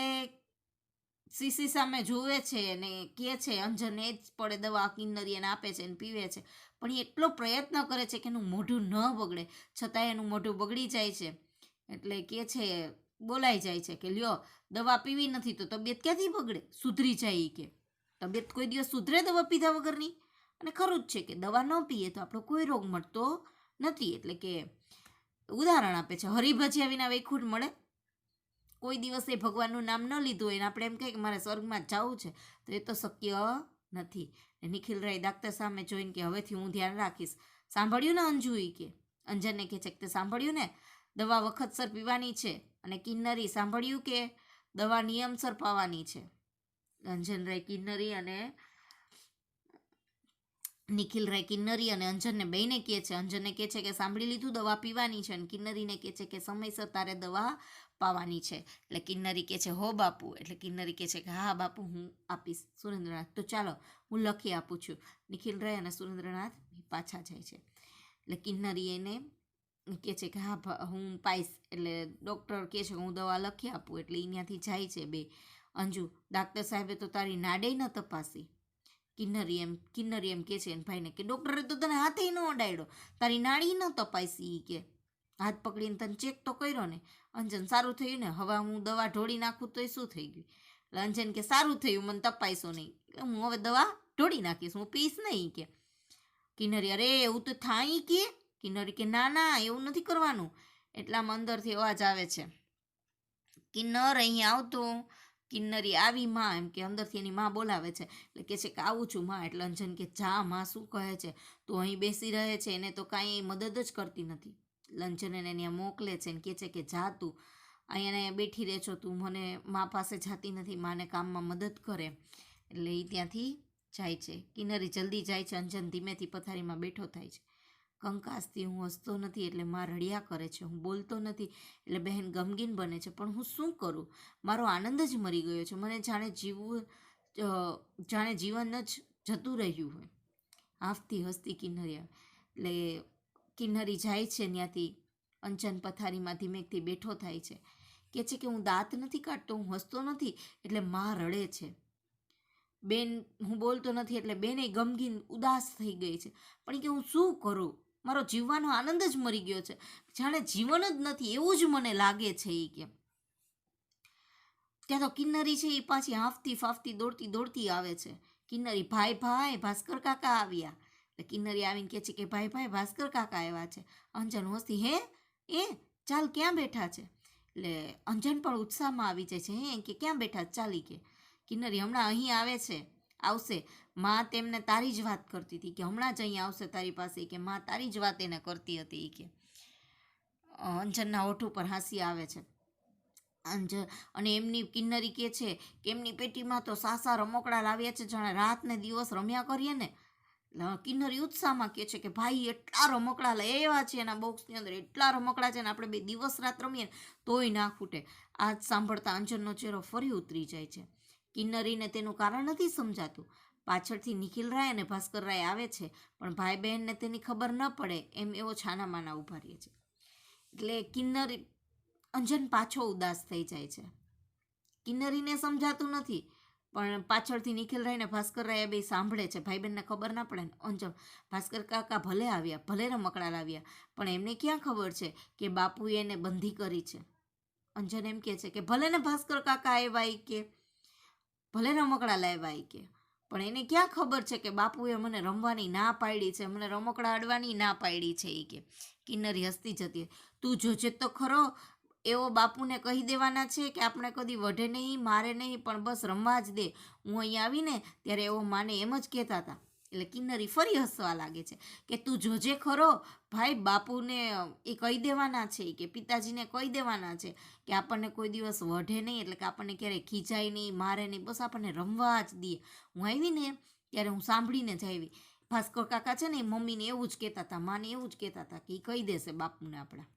સીસી સામે જુએ છે અને કહે છે અંજન એ જ પડે દવા કિન્નરી એને આપે છે અને પીવે છે, પણ એ એટલો પ્રયત્ન કરે છે કે એનું મોઢું ન બગડે, છતાંય એનું મોઢું બગડી જાય છે. એટલે કહે છે, બોલાઈ જાય છે કે લ્યો દવા પીવી નથી તો તબિયત ક્યાંથી બગડે, સુધરી જાય કે તબિયત કોઈ દિવસ સુધરે દવા પીધા વગરની? અને ખરું જ છે કે દવા ન પીએ તો આપણો કોઈ રોગ મળતો નથી. એટલે કે ઉદાહરણ આપે છે, હરિભજ્યા વિના વૈકુંઠ મળે? કોઈ દિવસ એ ભગવાનનું નામ ન લીધું હોય ને આપણે એમ કહીએ કે મારે સ્વર્ગમાં જવું છે, તો એ તો શક્ય નથી. નિખિલ રાય ડાક્ટર સામે જોઈને કે હવેથી હું ધ્યાન રાખીશ. સાંભળ્યું ને અંજુ? કે અંજનને કહે છે કે તે સાંભળ્યું ને, દવા વખતસર પીવાની છે. અને કિન્નરી, સાંભળ્યું કે દવા નિયમસર પાવાની છે. અંજન રાય કિન્નરી અને નિખિલ રાય કિન્નરી અને અંજનને બેયને કહે છે. અંજનને કહે છે કે સાંભળી લીધું, દવા પીવાની છે. અને કિન્નરીને કહે છે કે સમયસર તારે દવા પાવાની છે. એટલે કિન્નરી કહે છે હો બાપુ. એટલે કિન્નરી કહે છે કે હા બાપુ હું આપીશ. સુરેન્દ્રનાથ, તો ચાલો હું લખી આપું છું. નિખિલ રાય અને સુરેન્દ્રનાથ પાછા જાય છે. એટલે કિન્નરી એને કહે છે કે હા હું પાઈશ. એટલે ડૉક્ટર કહે છે કે હું દવા લખી આપું. એટલે એ ત્યાંથી જાય છે બે. અંજુ, ડાક્ટર સાહેબે તો તારી નાડે ન તપાસી. કિન્નરી એમ કહે છે એને ભાઈને કે ડૉક્ટરે તો તને હાથે ન અડાડ્યો, તારી નાડી ન તપાસી. કે હાથ પકડીને તને ચેક તો કર્યો ને. અંજન, સારું થયું ને, હવે હું દવા ઢોળી નાખું તો એ શું થઈ ગયું? એટલે અંજન કે સારું થયું, મને તપાઈશો નહીં, એટલે હું હવે દવા ઢોળી નાખીશ, હું પીશ નહીં. કે કિન્નરી, અરે એવું તો થાય કે? કિન્નરી કે ના ના એવું નથી કરવાનું. એટલામાં અંદરથી અવાજ આવે છે, કિન્નર અહીં આવતો. કિન્નરી આવી માં, એમ કે અંદરથી એની માં બોલાવે છે. એટલે કહે છે કે આવું છું માં. એટલે અંજન કે જા, માં શું કહે છે? તું અહીં બેસી રહે છે, એને તો કાંઈ મદદ જ કરતી નથી. અંજન એને ત્યાં મોકલે છે અને કહે છે કે જા તું અહીંયા બેઠી રહે છો, તું મને મા પાસે જાતી નથી, માને કામમાં મદદ કરે. એટલે એ ત્યાંથી જાય છે. કિન્નરી જલ્દી જાય છે. અંજન ધીમેથી પથારીમાં બેઠો થાય છે. કંકાસથી હું હસતો નથી એટલે માં રડ્યા કરે છે, હું બોલતો નથી એટલે બહેન ગમગીન બને છે, પણ હું શું કરું? મારો આનંદ જ મરી ગયો છે. મને જાણે જીવન જ જતું રહ્યું હોય. હાફતી હસતી કિન્નરી. એટલે કિન્નરી જાય છે ત્યાંથી. અંજન પથારીમાં ધીમેકથી બેઠો થાય છે. કહે છે કે હું દાંત નથી કાઢતો, હું હસતો નથી એટલે માં રડે છે. બેન, હું બોલતો નથી એટલે બેને ગમગીન ઉદાસ થઈ ગઈ છે. પણ કે હું શું કરું? મારો જીવવાનો આનંદ જ મરી ગયો છે, જાણે જીવન જ નથી એવું જ મને લાગે છે. એ કે ત્યાં તો કિન્નરી છે એ પાછી હાંફતી ફાફતી દોડતી દોડતી આવે છે. કિન્નરી, ભાઈ ભાઈ ભાસ્કર કાકા આવ્યા. એટલે કિન્નરી આવીને કહે છે કે ભાઈ ભાઈ ભાસ્કર કાકા આવ્યા છે. અંજન હસતી, હે એ ચાલ ક્યાં બેઠા છે? એટલે અંજન પણ ઉત્સાહમાં આવી જાય છે. હે કે ક્યાં બેઠા ચાલી? કે કિન્નરી, હમણાં અહીં આવે છે, આવશે. માં તેમને તારી જ વાત કરતી હતી કે હમણાં જ અહીં આવશે તારી પાસે. કે માં તારી જ વાત એને કરતી હતી. કે અંજનના હોઠ ઉપર હાંસી આવે છે. અને એમની કિન્નરી કહે છે કે એમની પેટીમાં તો સાસા રમકડા લાવ્યા છે, જાણે રાત ને દિવસ રમ્યા કરીએ ને. કિન્નરી ઉત્સાહમાં કહે છે કે ભાઈ એટલા રમકડા લાવ્યા છે, એના બોક્સની અંદર એટલા રમકડા છે ને આપણે બે દિવસ રાત રમીએ તોય ના ખૂટે. આજ સાંભળતા અંજનનો ચહેરો ફરી ઉતરી જાય છે. કિન્નરીને તેનું કારણ નથી સમજાતું. પાછળથી નિખિલ રાય અને ભાસ્કર રાય આવે છે, પણ ભાઈ બહેનને તેની ખબર ન પડે એમ એવો છાનામાના ઊભા રહે છે. એટલે અંજન પાછો ઉદાસ થઈ જાય છે. કિન્નરીને સમજાતું નથી, પણ પાછળથી નિખિલ રાય ને ભાસ્કર રાય બે સાંભળે છે. ભાઈ બહેનને ખબર ના પડે ને. અંજન, ભાસ્કર કાકા ભલે આવ્યા, ભલે રમકડા લાવ્યા, પણ એમને ક્યાં ખબર છે કે બાપુએ એને બંધી કરી છે? અંજન એમ કહે છે કે ભલે ને ભાસ્કર કાકા આવ્યા, કે ભલે રમકડા લાવ્યા, કે પણ એને ક્યાં ખબર છે કે બાપુએ મને રમવાની ના પાડી છે, મને રમકડા અડવાની ના પાડી છે. કે કિન્નરી હસતી જતી, તું જોજે તો ખરો, એવો બાપુને કહી દેવાના છે કે આપણે કદી વઢે નહીં, મારે નહીં, પણ બસ રમવા જ દે. હું અહીંયા આવીને ત્યારે એવો માને એમ જ કહેતા હતા. એટલે કિન્નરી ફરી હસવા લાગે છે કે તું જોજે ખરો ભાઈ, બાપુને એ કહી દેવાના છે, કે પિતાજીને કહી દેવાના છે કે આપણને કોઈ દિવસ વઢે નહીં, એટલે કે આપણને ક્યારેય ખીજાય નહીં, મારે નહીં, બસ આપણને રમવા જ દે. હું આવીને ત્યારે હું સાંભળીને જ આવી. ભાસ્કર કાકા છે ને એ મમ્મીને એવું જ કહેતા હતા, માને એવું જ કહેતા હતા કે એ કહી દેશે બાપુને આપણા.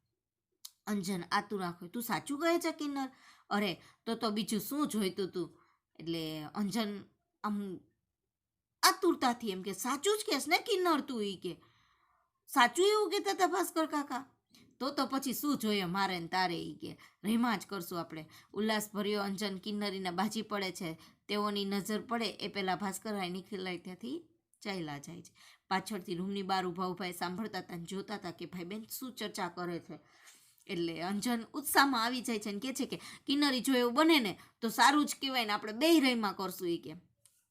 અંજન આતુર આંખો, તું સાચું કહે છે કિન્નર? અરે તો બીજું શું જોઈતું તું? એટલે અંજન આમ આતુરતાથી એમ કે સાચું જ કહેશ ને કિન્નર તું? એ કે સાચું એવું કહેતા હતા ભાસ્કર કાકા? તો પછી શું જોઈએ મારે ને તારે, એ કે રેમાં જ કરશું આપણે. ઉલ્લાસભર્યો અંજન કિન્નરીને બાજી પડે છે. તેઓની નજર પડે એ પહેલાં ભાસ્કરભાઈ નિખિલભાઈ ત્યાંથી ચાલ્યા જાય છે. પાછળથી રૂમની બહાર ઊભા સાંભળતા હતા, જોતા હતા કે ભાઈ બેન શું ચર્ચા કરે છે. એટલે અંજન ઉત્સાહમાં આવી જાય છે અને કહે છે કે કિન્નરી જો એવું બને ને તો સારું જ કહેવાય ને, આપણે બે રહીમાં કરશું. એ કે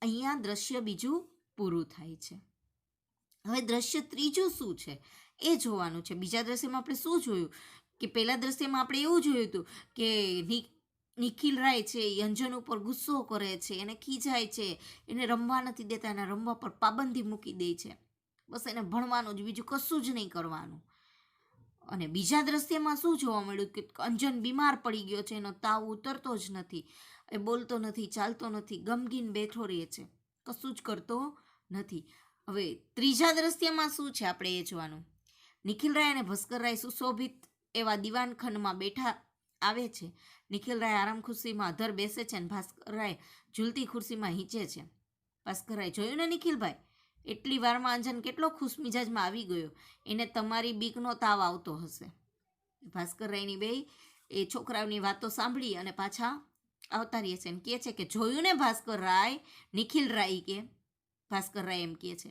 અહીંયા દ્રશ્ય બીજું પૂરું થાય છે. હવે દ્રશ્ય ત્રીજું શું છે એ જોવાનું છે. બીજા દ્રશ્યમાં આપણે શું જોયું કે પહેલા દ્રશ્યમાં આપણે એવું જોયું હતું કે નિખિલ રાય છે એ અંજન ઉપર ગુસ્સો કરે છે, એને ખીજાય છે, એને રમવા નથી દેતા, એના રમવા પર પાબંદી મૂકી દે છે. બસ એને ભણવાનું જ, બીજું કશું જ નહીં કરવાનું. અને બીજા દ્રશ્યમાં શું જોવા મળ્યું કે અંજન બીમાર પડી ગયો છે, એનો તાવ ઉતરતો જ નથી, એ બોલતો નથી, ચાલતો નથી, ગમગીન બેઠો રહે છે, કશું જ કરતો નથી. હવે ત્રીજા દ્રશ્યમાં શું છે આપણે એ જોવાનું. નિખિલ રાય અને ભાસ્કર રાય સુશોભિત એવા દિવાનખંડમાં બેઠા આવે છે. નિખિલ રાય આરામ ખુરશીમાં અધર બેસે છે અને ભાસ્કર રાય ઝૂલતી ખુરશીમાં હીંચે છે. ભાસ્કર રાય જોયું ને નિખિલભાઈ, એટલી વારમાં અંજન કેટલો ખુશ મિજાજમાં આવી ગયો, એને તમારી બીકનો તાવ આવતો હશે. ભાસ્કર રાયની બે એ છોકરાઓની વાતો સાંભળી અને પાછા આવતા રહે છે અને કહે છે કે જોયું ને ભાસ્કર રાય, નિખિલ રાય કે ભાસ્કર રાય એમ કહે છે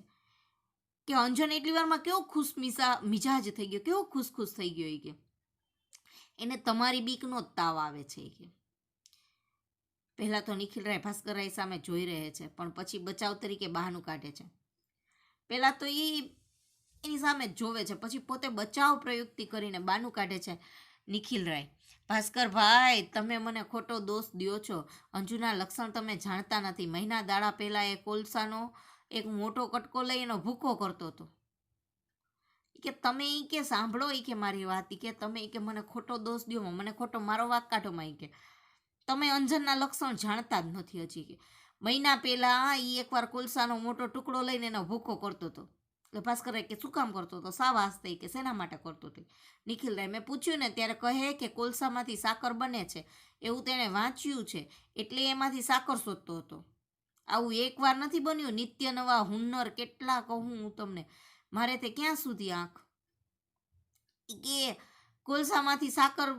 કે અંજન એટલી વારમાં કેવો ખુશ મિજાજ થઈ ગયો, કેવો ખુશ થઈ ગયો. એ કે એને તમારી બીકનો જ તાવ આવે છે. એ કે પહેલાં તો નિખિલ રાય ભાસ્કર રાય સામે જોઈ રહે છે, પણ પછી બચાવ તરીકે બહાનું કાઢે છે. પહેલાં તો એની સામે જ જોવે છે, પછી પોતે બચાવ પ્રયુક્તિ કરીને બાનું કાઢે છે. નિખિલ રાય, ભાસ્કરભાઈ તમે મને ખોટો દોષ દ્યો છો. અંજુના લક્ષણ તમે જાણતા નથી. મહિના દાડા પહેલાં એ કોલસાનો એક મોટો કટકો લઈ એનો ભૂકો કરતો હતો. કે તમે એ કે સાંભળો, એ કે મારી વાત, કે તમે એ કે મને ખોટો દોષ દ્યો, મને ખોટો મારો વાક કાઢોમાં. એ કે તમે અંજનના લક્ષણ જાણતા જ નથી હજી. કે મહિના પહેલાં એ એકવાર કોલસાનો મોટો ટુકડો લઈને એનો ભૂકો કરતો હતો. એટલે ભાસ્કર કે શું કામ કરતો હતો? સા વાસ્તે, કે શેના માટે કરતો હતો? નિખિલ રાય, મેં પૂછ્યું ને ત્યારે કહે કે કોલસામાંથી સાકર બને છે, એવું તેણે વાંચ્યું છે, એટલે એમાંથી સાકર શોધતો હતો. આવું એકવાર નથી બન્યું, નિત્ય નવા હુન્નર કેટલા કહું હું તમને, મારે તે ક્યાં સુધી આંખ. કે કોલસામાંથી સાકર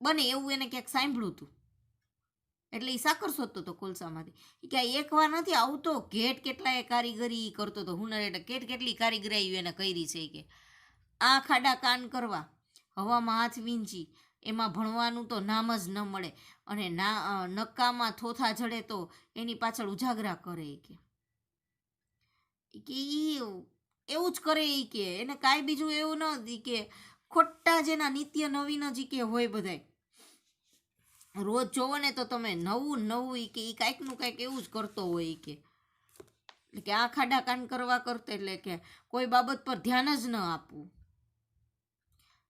બને એવું એને ક્યાંક સાંભળ્યું હતું, એટલે એ સાકર શોધતો હતો કોલસામાંથી. કે એકવાર નથી, આવું તો ઘેટ કેટલાય કારીગરી કરતો હતો, હુનર એટલે કેટલી કારીગરી એને કરી છે. કે આ ખાડા કાન કરવા, હવામાં હાથ વીંજી, એમાં ભણવાનું તો નામ જ ન મળે, અને નક્કામાં થોથા જડે તો એની પાછળ ઉજાગરા કરે. કે એવું જ કરે. કે એને કાંઈ બીજું એવું ન, કે ખોટા જેના નિત્ય નવીન જ કે હોય બધાય, રોજ જોવો ને તો તમે નવું કે એ કાંઈકનું કાંઈક એવું જ કરતો હોય. કે આ ખાડા કાન કરવા કરતો, એટલે કે કોઈ બાબત પર ધ્યાન જ ન આપવું,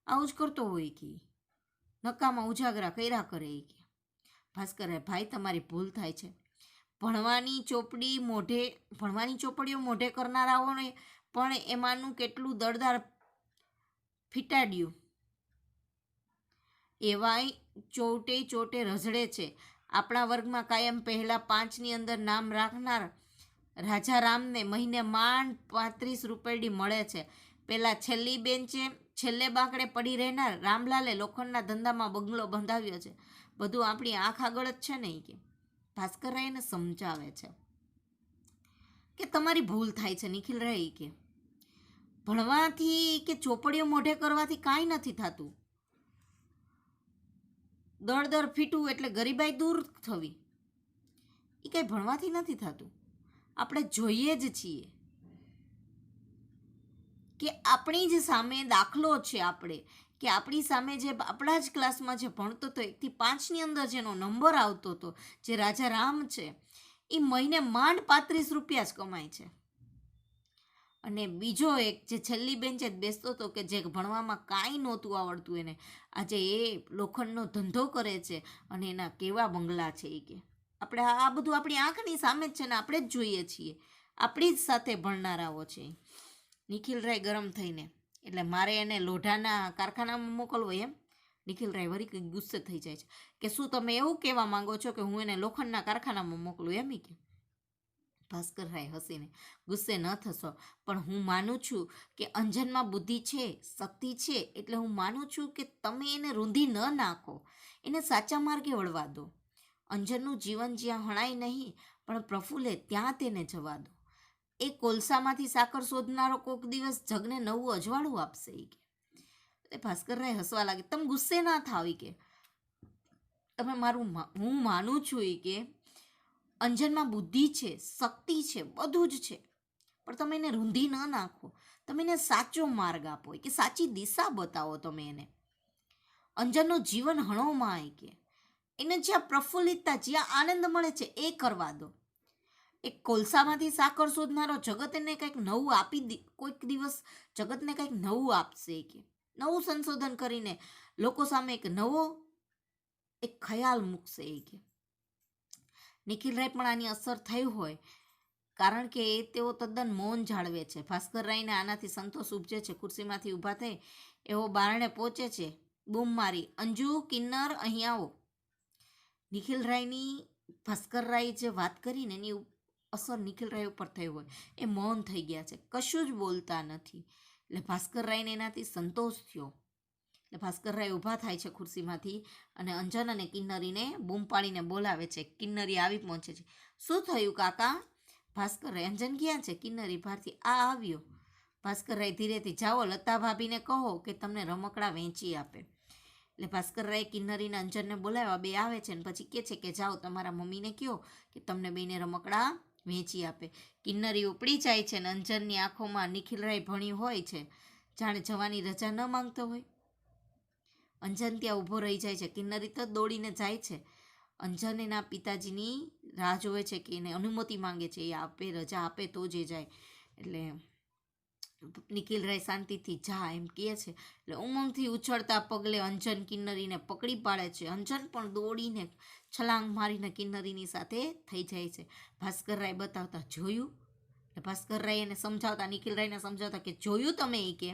આવું જ કરતો હોય. કે નકામાં ઉજાગરા કર્યા કરે. કે ભાસ્કર ભાઈ તમારી ભૂલ થાય છે. ભણવાની ચોપડીઓ મોઢે કરનારાઓને પણ એમાંનું કેટલું દળદાર ફીટાડ્યું, એવાય ચોટે રઝળે છે. આપણા વર્ગમાં કાયમ પહેલાં 5ની અંદર નામ રાખનાર રાજારામને મહિને માંડ 35 રૂપિયા મળે છે. પેલા છેલ્લી બેન્ચે છેલ્લે બાંકડે પડી રહેનાર રામલાલે લોખંડના ધંધામાં બંગલો બંધાવ્યો છે. બધું આપણી આંખ આગળ જ છે ને. કે ભાસ્કર રાય એને સમજાવે છે કે તમારી ભૂલ થાય છે નિખિલ રાય. કે ભણવાથી કે ચોપડીઓ મોઢે કરવાથી કાંઈ નથી થતું. દળ ફીટવું એટલે ગરીબાઈ દૂર થવી, એ કંઈ ભણવાથી નથી થતું. આપણે જોઈએ જ છીએ કે આપણી જ સામે દાખલો છે. આપણે કે આપણી સામે જે આપણા જ ક્લાસમાં જે ભણતો હતો 1 થી 5ની અંદર જેનો નંબર આવતો હતો, જે રાજા રામ છે, એ મહિને માંડ 35 રૂપિયા જ કમાય છે. અને બીજો એક જે છેલ્લી બેન્ચે જ બેસતો હતો, કે જે ભણવામાં કાંઈ નહોતું આવડતું એને, આજે એ લોખંડનો ધંધો કરે છે અને એના કેવા બંગલા છે. કે આપણે આ બધું આપણી આંખની સામે જ છે ને, આપણે જ જોઈએ છીએ, આપણી જ સાથે ભણનારાઓ છે. નિખિલ રાય ગરમ થઈને, એટલે મારે એને લોઢાના કારખાનામાં મોકલવો એમ? નિખિલ રાય વળી કંઈક ગુસ્સે થઈ જાય છે કે શું તમે એવું કહેવા માંગો છો કે હું એને લોખંડના કારખાનામાં મોકલું એમ? કે ભાસ્કરરાય હસીને, ગુસ્સે ન થશો, પણ હું માનું છું કે અંજનમાં બુદ્ધિ છે, શક્તિ છે, એટલે હું માનું છું કે તમે એને રૂંધી ન નાખો, એને સાચા માર્ગે વળવા દો. અંજનનું જીવન જ્યાં હણાય નહીં પણ પ્રફુલ્લે ત્યાં તેને જવા દો. એ કોલસામાંથી સાકર શોધનારો કોઈક દિવસ જગને નવું અજવાળું આપશે એ કે. ભાસ્કરરાય હસવા લાગે. તમે ગુસ્સે ના થાવ કે, તમે હું માનું છું એ કે અંજનમાં બુદ્ધિ છે, શક્તિ છે, બધું જ છે, પણ તમે એને રૂંધી ન નાખો, તમે એને સાચો માર્ગ આપો કે સાચી દિશા બતાવો. તમે એને અંજનનું જીવન હણોમાં કે એને જ્યાં પ્રફુલ્લિતતા, જ્યાં આનંદ મળે છે એ કરવા દો. એક કોલસામાંથી સાકર શોધનારો જગત એને કંઈક નવું કોઈક દિવસ જગતને કંઈક નવું આપશે કે નવું સંશોધન કરીને લોકો સામે એક ખ્યાલ મૂકશે એ કે. નિખિલરાય પણ આની અસર થઈ હોય, કારણ કે તેઓ તદ્દન મૌન જાળવે છે. ભાસ્કરરાયને આનાથી સંતોષ ઉપજે છે. ખુરશીમાંથી ઊભા થઈ એવો બારણે પહોંચે છે. બૂમ મારી, અંજુ, કિન્નર, અહીં આવો. નિખિલરાયની ભાસ્કરરાય જે વાત કરીને એની અસર નિખિલરાય ઉપર થઈ હોય, એ મૌન થઈ ગયા છે, કશું જ બોલતા નથી. એટલે ભાસ્કરરાયને એનાથી સંતોષ થયો. એટલે ભાસ્કરરાય ઊભા થાય છે ખુરશીમાંથી અને અંજન અને કિન્નરીને બૂમ પાડીને બોલાવે છે. કિન્નરી આવી પહોંચે છે. શું થયું કાકા? ભાસ્કરરાય, અંજન ક્યાં છે? કિન્નરી, ભારતી આ આવ્યો. ભાસ્કરરાય ધીરેથી, જાઓ લતા ભાભીને કહો કે તમને રમકડા વેચી આપે. એટલે ભાસ્કરરાય કિન્નરીને અંજનને બોલાવ્યા, બે આવે છે ને પછી કહે છે કે જાઓ તમારા મમ્મીને કહો કે તમને બેને રમકડા વેચી આપે. કિન્નરી ઉપડી જાય છે ને અંજનની આંખોમાં નિખિલરાય ભણી હોય છે, જાણે જવાની રજા ન માંગતો હોય. અંજન ત્યાં ઊભો રહી જાય છે. કિન્નરી તો દોડીને જાય છે. અંજન એના પિતાજીની રાહ જોવે છે કે એને અનુમતિ માંગે છે, એ આપે, રજા આપે તો જ એ જાય. એટલે નિખિલરાય શાંતિથી જા એમ કહે છે. એટલે ઉમંગથી ઉછળતા પગલે અંજન કિન્નરીને પકડી પાડે છે. અંજન પણ દોડીને છલાંગ મારીને કિન્નરીની સાથે થઈ જાય છે. ભાસ્કરરાય બતાવતા, જોયું? ભાસ્કરરાય એને સમજાવતા, નિખિલરાયને સમજાવતા કે જોયું તમે એ કે.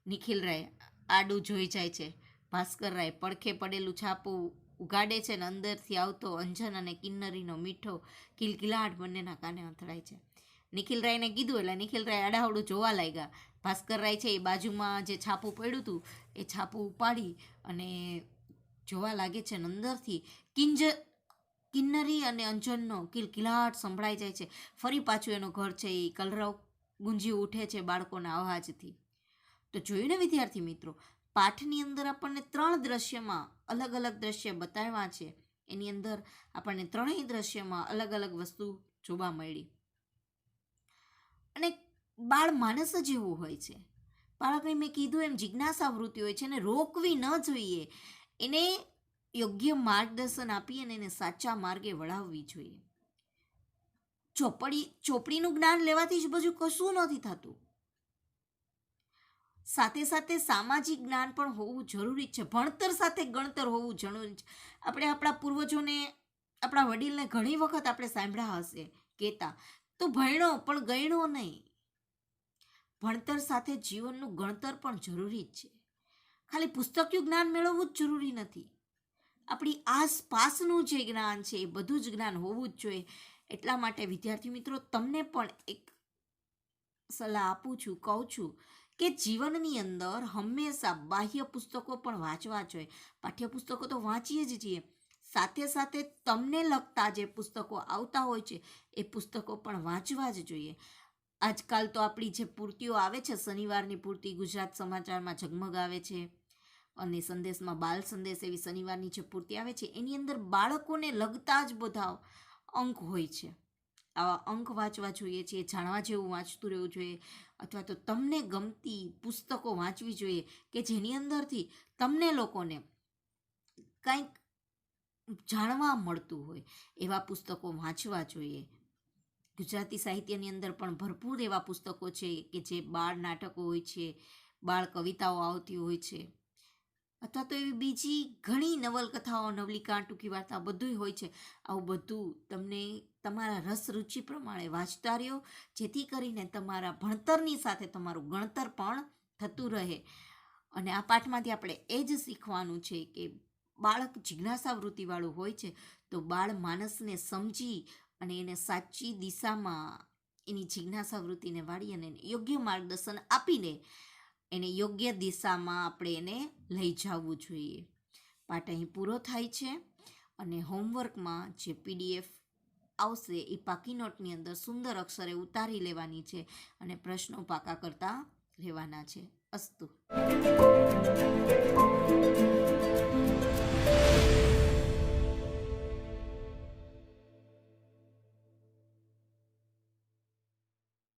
નિખિલરાય આડું જોઈ જાય છે. ભાસ્કરરાય પડખે પડેલું છાપું ઉગાડે છે ને અંદરથી આવતો અંજન અને કિન્નરીનો મીઠો કિલકિલાટ બંનેના કાને અથડાય છે. નિખિલરાયને કીધું એટલે નિખિલરાય આડાવડું જોવા લાગ્યા. ભાસ્કરરાય છે એ બાજુમાં જે છાપું પડ્યું હતું એ છાપું ઉપાડી અને જોવા લાગે છે ને અંદરથી કિન્નરી અને અંજનનો કિલકિલાટ સંભળાઈ જાય છે. ફરી પાછું એનું ઘર છે એ કલરવ ગુંજી ઉઠે છે બાળકોના અવાજથી. તો જોયું ને વિદ્યાર્થી મિત્રો, પાઠની અંદર આપણને 3 દ્રશ્યમાં અલગ અલગ દ્રશ્ય બતાવ્યા છે. એની અંદર આપણને 3ય દ્રશ્યમાં અલગ અલગ વસ્તુ જોવા મળી. અને બાળ માનસ જેવું હોય છે. બાળકને મેં કીધું એમ જિજ્ઞાસા વૃત્તિ હોય છે, એને રોકવી ન જોઈએ, એને યોગ્ય માર્ગદર્શન આપી અને એને સાચા માર્ગે વળાવવી જોઈએ. ચોપડીનું જ્ઞાન લેવાથી જ બધું કશું નથી થતું. સાથે સાથે સામાજિક જ્ઞાન પણ હોવું જરૂરી છે. ભણતર સાથે ગણતર હોવું જરૂરી છે. આપણે આપણા પૂર્વજોને, આપણા વડીલને ઘણી વખત આપણે સાંભળ્યા હશે કહેતા, તો ભણ્યો પણ ગણ્યો નહીં. ભણતર સાથે જીવનનું ગણતર પણ જરૂરી જ છે. ખાલી પુસ્તકીય જ્ઞાન મેળવવું જ જરૂરી નથી. આપણી આસપાસનું જે જ્ઞાન છે એ બધું જ જ્ઞાન હોવું જ જોઈએ. એટલા માટે વિદ્યાર્થી મિત્રો, તમને પણ એક સલાહ આપું છું, કહું છું કે જીવનની અંદર હંમેશા બાહ્ય પુસ્તકો પણ વાંચવા જોઈએ. પાઠ્યપુસ્તકો તો વાંચીએ જ છીએ, સાથે સાથે તમને લગતા જે પુસ્તકો આવતા હોય છે એ પુસ્તકો પણ વાંચવા જ જોઈએ. આજકાલ તો આપણી જે પૂર્તિઓ આવે છે, શનિવારની પૂર્તિ ગુજરાત સમાચારમાં ઝગમગ આવે છે અને સંદેશમાં બાલ સંદેશ એવી શનિવારની જે પૂર્તિ આવે છે એની અંદર બાળકોને લગતા જ બધા અંક હોય છે. આવા અંક વાંચવા જોઈએ છે, જાણવા જેવું વાંચતું રહેવું જોઈએ, અથવા તો તમને ગમતી પુસ્તકો વાંચવી જોઈએ કે જેની અંદરથી તમને લોકોને કંઈક જાણવા મળતું હોય એવા પુસ્તકો વાંચવા જોઈએ. ગુજરાતી સાહિત્યની અંદર પણ ભરપૂર એવા પુસ્તકો છે કે જે બાળ નાટકો હોય છે, બાળ કવિતાઓ આવતી હોય છે, અથવા તો એવી બીજી ઘણી નવલકથાઓ, નવલિકા, ટૂંકી વાર્તા બધું હોય છે. આવું બધું તમને તમારા રસ રુચિ પ્રમાણે વાંચતા રહ્યો, જેથી કરીને તમારા ભણતરની સાથે તમારું ગણતર પણ થતું રહે. અને આ પાઠમાંથી આપણે એ જ શીખવાનું છે કે બાળક જિજ્ઞાસા વૃત્તિવાળું હોય છે, તો બાળ માનસને સમજી અને એને સાચી દિશામાં એની જિજ્ઞાસા વૃત્તિને વાળી અને યોગ્ય માર્ગદર્શન આપીને એને યોગ્ય દિશામાં આપણે એને લઈ જવું જોઈએ. પાઠ અહીં પૂરો થાય છે અને હોમવર્કમાં જે PDF આવશે એ પાકી નોટની અંદર સુંદર અક્ષરે ઉતારી લેવાની છે અને પ્રશ્નો પાકા કરતા રહેવાના છે. અસ્તુ.